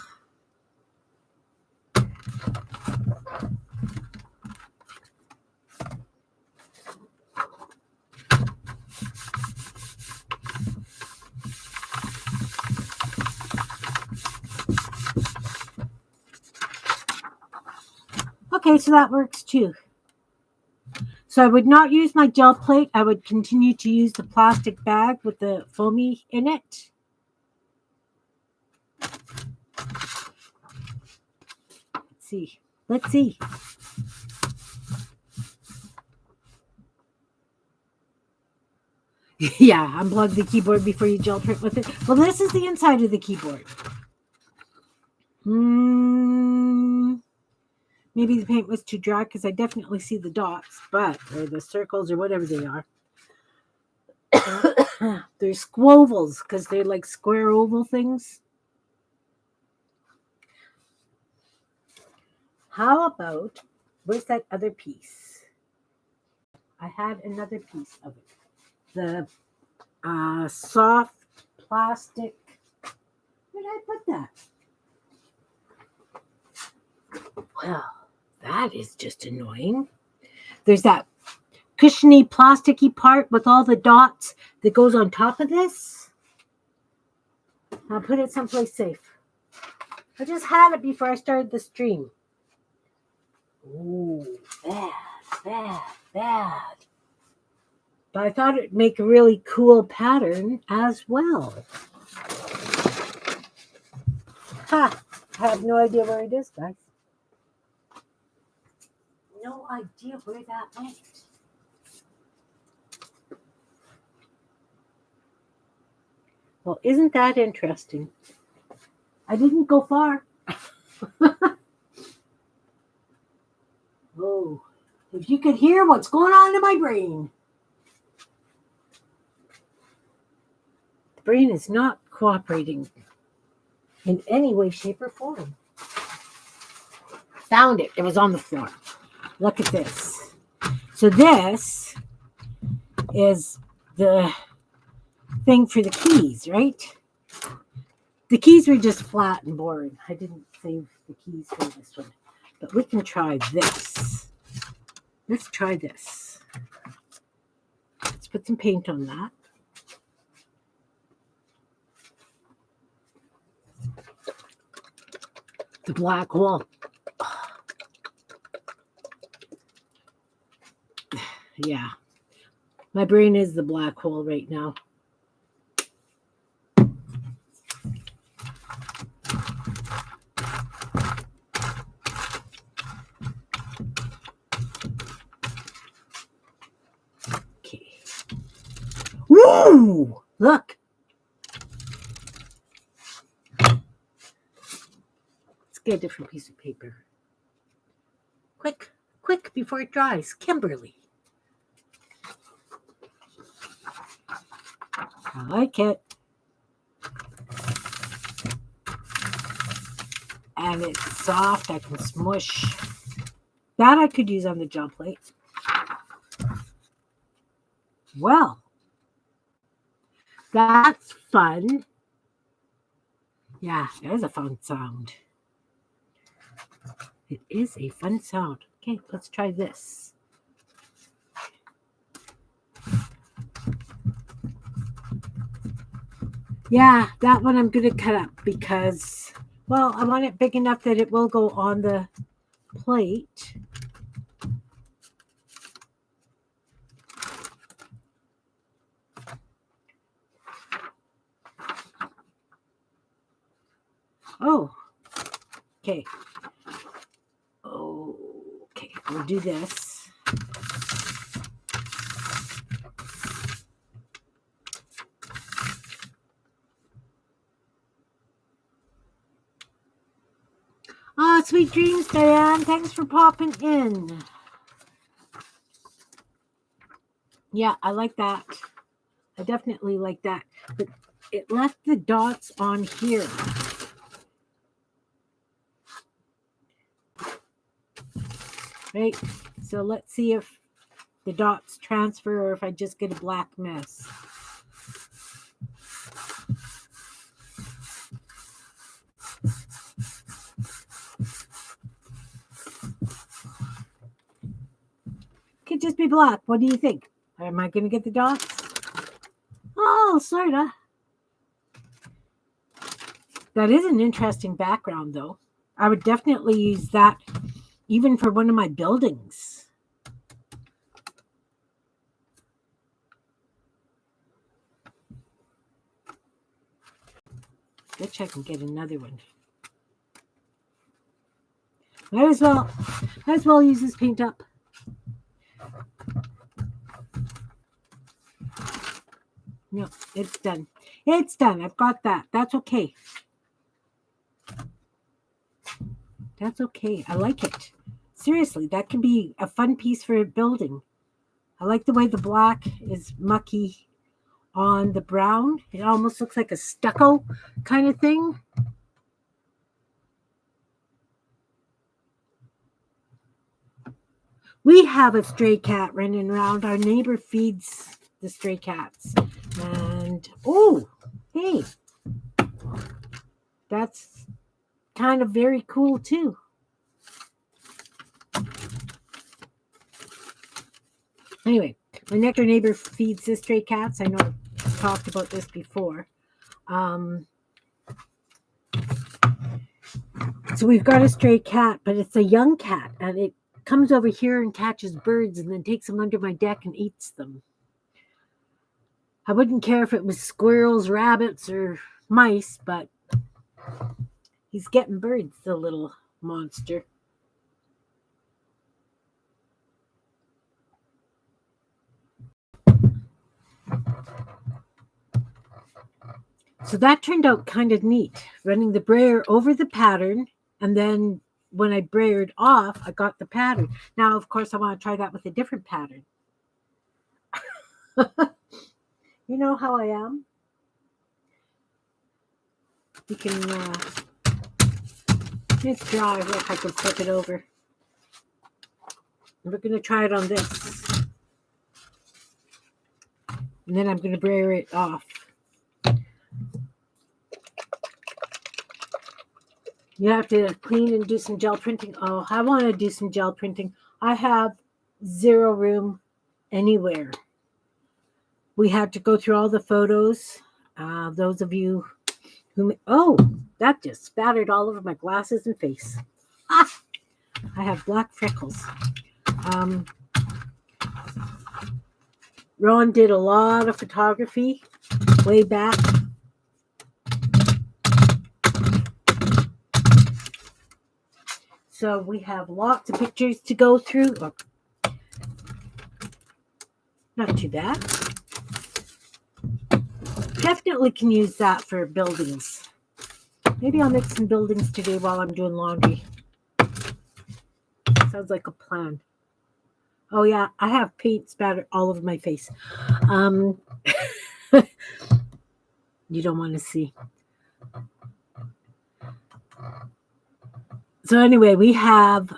Okay, so that works too. So I would not use my gel plate. I would continue to use the plastic bag with the foamy in it. Let's see. Let's see. Yeah, unplug the keyboard before you gel print with it. Well, this is the inside of the keyboard. Maybe the paint was too dry because I definitely see the dots, or the circles or whatever they are. They're squovels because they're like square oval things. How about, where's that other piece? I had another piece of it. The soft plastic. Where did I put that? Well, that is just annoying. There's that cushiony plasticky part with all the dots that goes on top of this. I'll put it someplace safe. I just had it before I started the stream. Ooh, bad. But I thought it'd make a really cool pattern as well. Ha! I have no idea where it is, guys. No idea where that went. Well, isn't that interesting? I didn't go far. Oh, if you could hear what's going on in my brain. The brain is not cooperating in any way, shape, or form. Found it. It was on the floor. Look at this. So this is the thing for the keys, right? The keys were just flat and boring. I didn't save the keys for this one. But we can try this. Let's try this. Let's put some paint on that. The black hole. Yeah. My brain is the black hole right now. Okay. Woo! Look. Let's get a different piece of paper. Quick, before it dries. Kimberly. I like it. And it's soft. I can smush. That I could use on the gel plate. Well, that's fun. Yeah, it is a fun sound. It is a fun sound. Okay, let's try this. Yeah, that one I'm going to cut up because, well, I want it big enough that it will go on the plate. Oh, okay. Okay, we'll do this. sweet dreams, Diane. Thanks for popping in. Yeah, I like that. I definitely like that. But it left the dots on here. Right? So let's see if the dots transfer or if I just get a black mess. Could just be black. What do you think? Am I going to get the dots? Oh, sort of. That is an interesting background, though. I would definitely use that even for one of my buildings. Bet you I can get another one. Might as well use this paint up. No, it's done. It's done. I've got that. That's okay. That's okay. I like it. Seriously, that can be a fun piece for a building. I like the way the black is mucky on the brown. It almost looks like a stucco kind of thing. We have a stray cat running around. Our neighbor feeds the stray cats. And, oh, hey, that's kind of very cool too. Anyway, my next door neighbor feeds the stray cats. I know I've talked about this before. So we've got a stray cat, but it's a young cat, and it comes over here and catches birds and then takes them under my deck and eats them. I wouldn't care if it was squirrels, rabbits, or mice, but he's getting birds, the little monster. So that turned out kind of neat, running the brayer over the pattern, and then when I brayered off, I got the pattern. Now, of course, I want to try that with a different pattern. You know how I am? You can, it's dry. Look, I can flip it over. And we're going to try it on this. And then I'm going to brayer it off. You have to clean and do some gel printing. Oh, I want to do some gel printing. I have zero room anywhere. We had to go through all the photos. Those of you who... Oh, that just spattered all over my glasses and face. Ah, I have black freckles. Ron did a lot of photography way back. So we have lots of pictures to go through. Look. Not too bad. Definitely can use that for buildings. Maybe I'll make some buildings today while I'm doing laundry. Sounds like a plan. Oh yeah, I have paint spattered all over my face. You don't want to see. So anyway, we have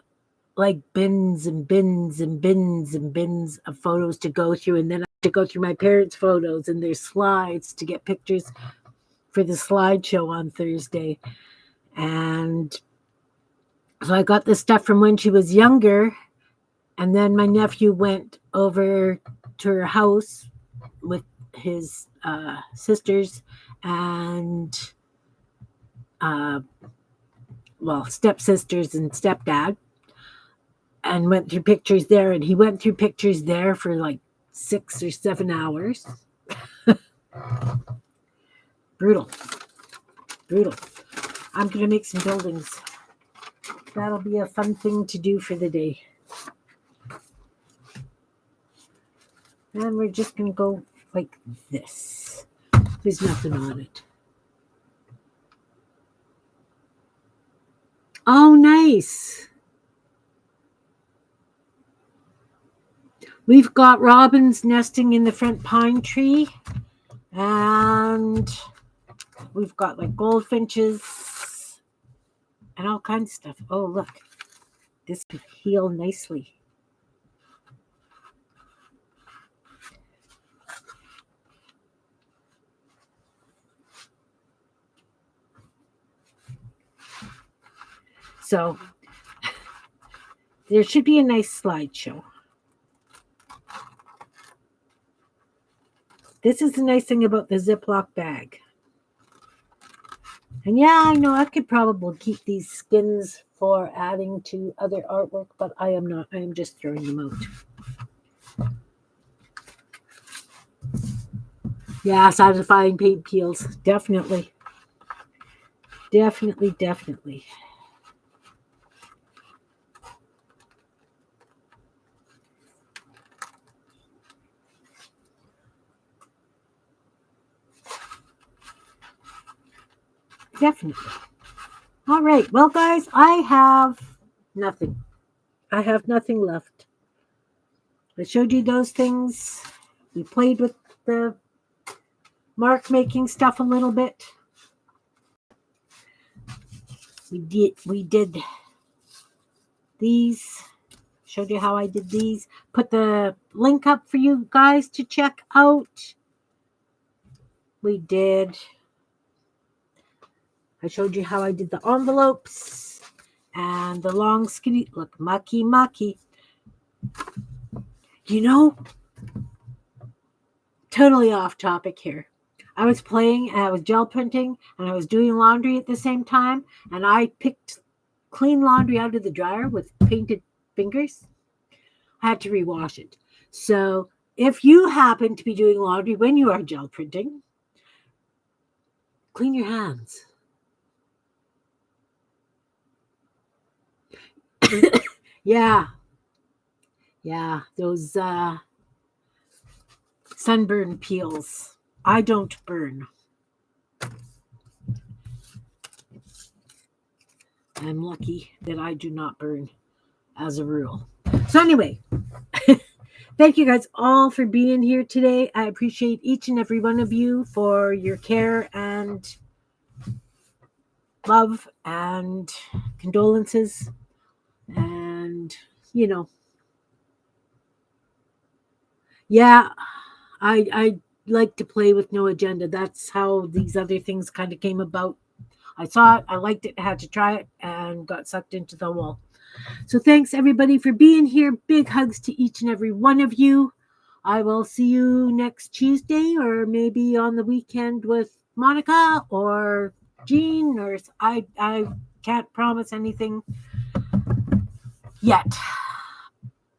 like bins and bins and bins and bins of photos to go through, and then I have to go through my parents' photos and their slides to get pictures for the slideshow on Thursday. And so I got the stuff from when she was younger, and then my nephew went over to her house with his sisters and stepsisters and stepdad, and went through pictures there. And he went through pictures there for like 6 or 7 hours. Brutal. I'm going to make some buildings. That'll be a fun thing to do for the day. And we're just going to go like this. There's nothing on it. Oh, nice. We've got robins nesting in the front pine tree. And we've got like goldfinches and all kinds of stuff. Oh, look. This could heal nicely. So there should be a nice slideshow. This is the nice thing about the Ziploc bag. And yeah, I know I could probably keep these skins for adding to other artwork, but I am not. I am just throwing them out. Yeah, satisfying paint peels. Definitely. Definitely, definitely. Definitely. All right. Well, guys, I have nothing. I have nothing left. I showed you those things. We played with the mark making stuff a little bit. We did these. Showed you how I did these. Put the link up for you guys to check out. We did. I showed you how I did the envelopes and the long skinny. Look, mucky. You know, totally off topic here. I was playing and I was gel printing and I was doing laundry at the same time, and I picked clean laundry out of the dryer with painted fingers. I had to rewash it. So if you happen to be doing laundry when you are gel printing, clean your hands. Yeah, those sunburn peels. I don't burn. I'm lucky that I do not burn as a rule. So anyway, thank you guys all for being here today. I appreciate each and every one of you for your care and love and condolences. And, yeah, I like to play with no agenda. That's how these other things kind of came about. I saw it, I liked it, had to try it, and got sucked into the wall. So thanks everybody for being here. Big hugs to each and every one of you. I will see you next Tuesday or maybe on the weekend with Monica or Jean, or I can't promise anything yet.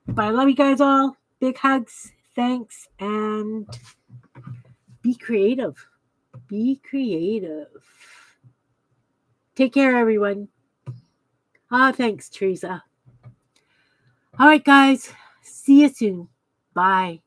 But I love you guys all. Big hugs. Thanks, and be creative. Be creative. Take care, everyone. Thanks, Teresa. All right, guys. See you soon. Bye.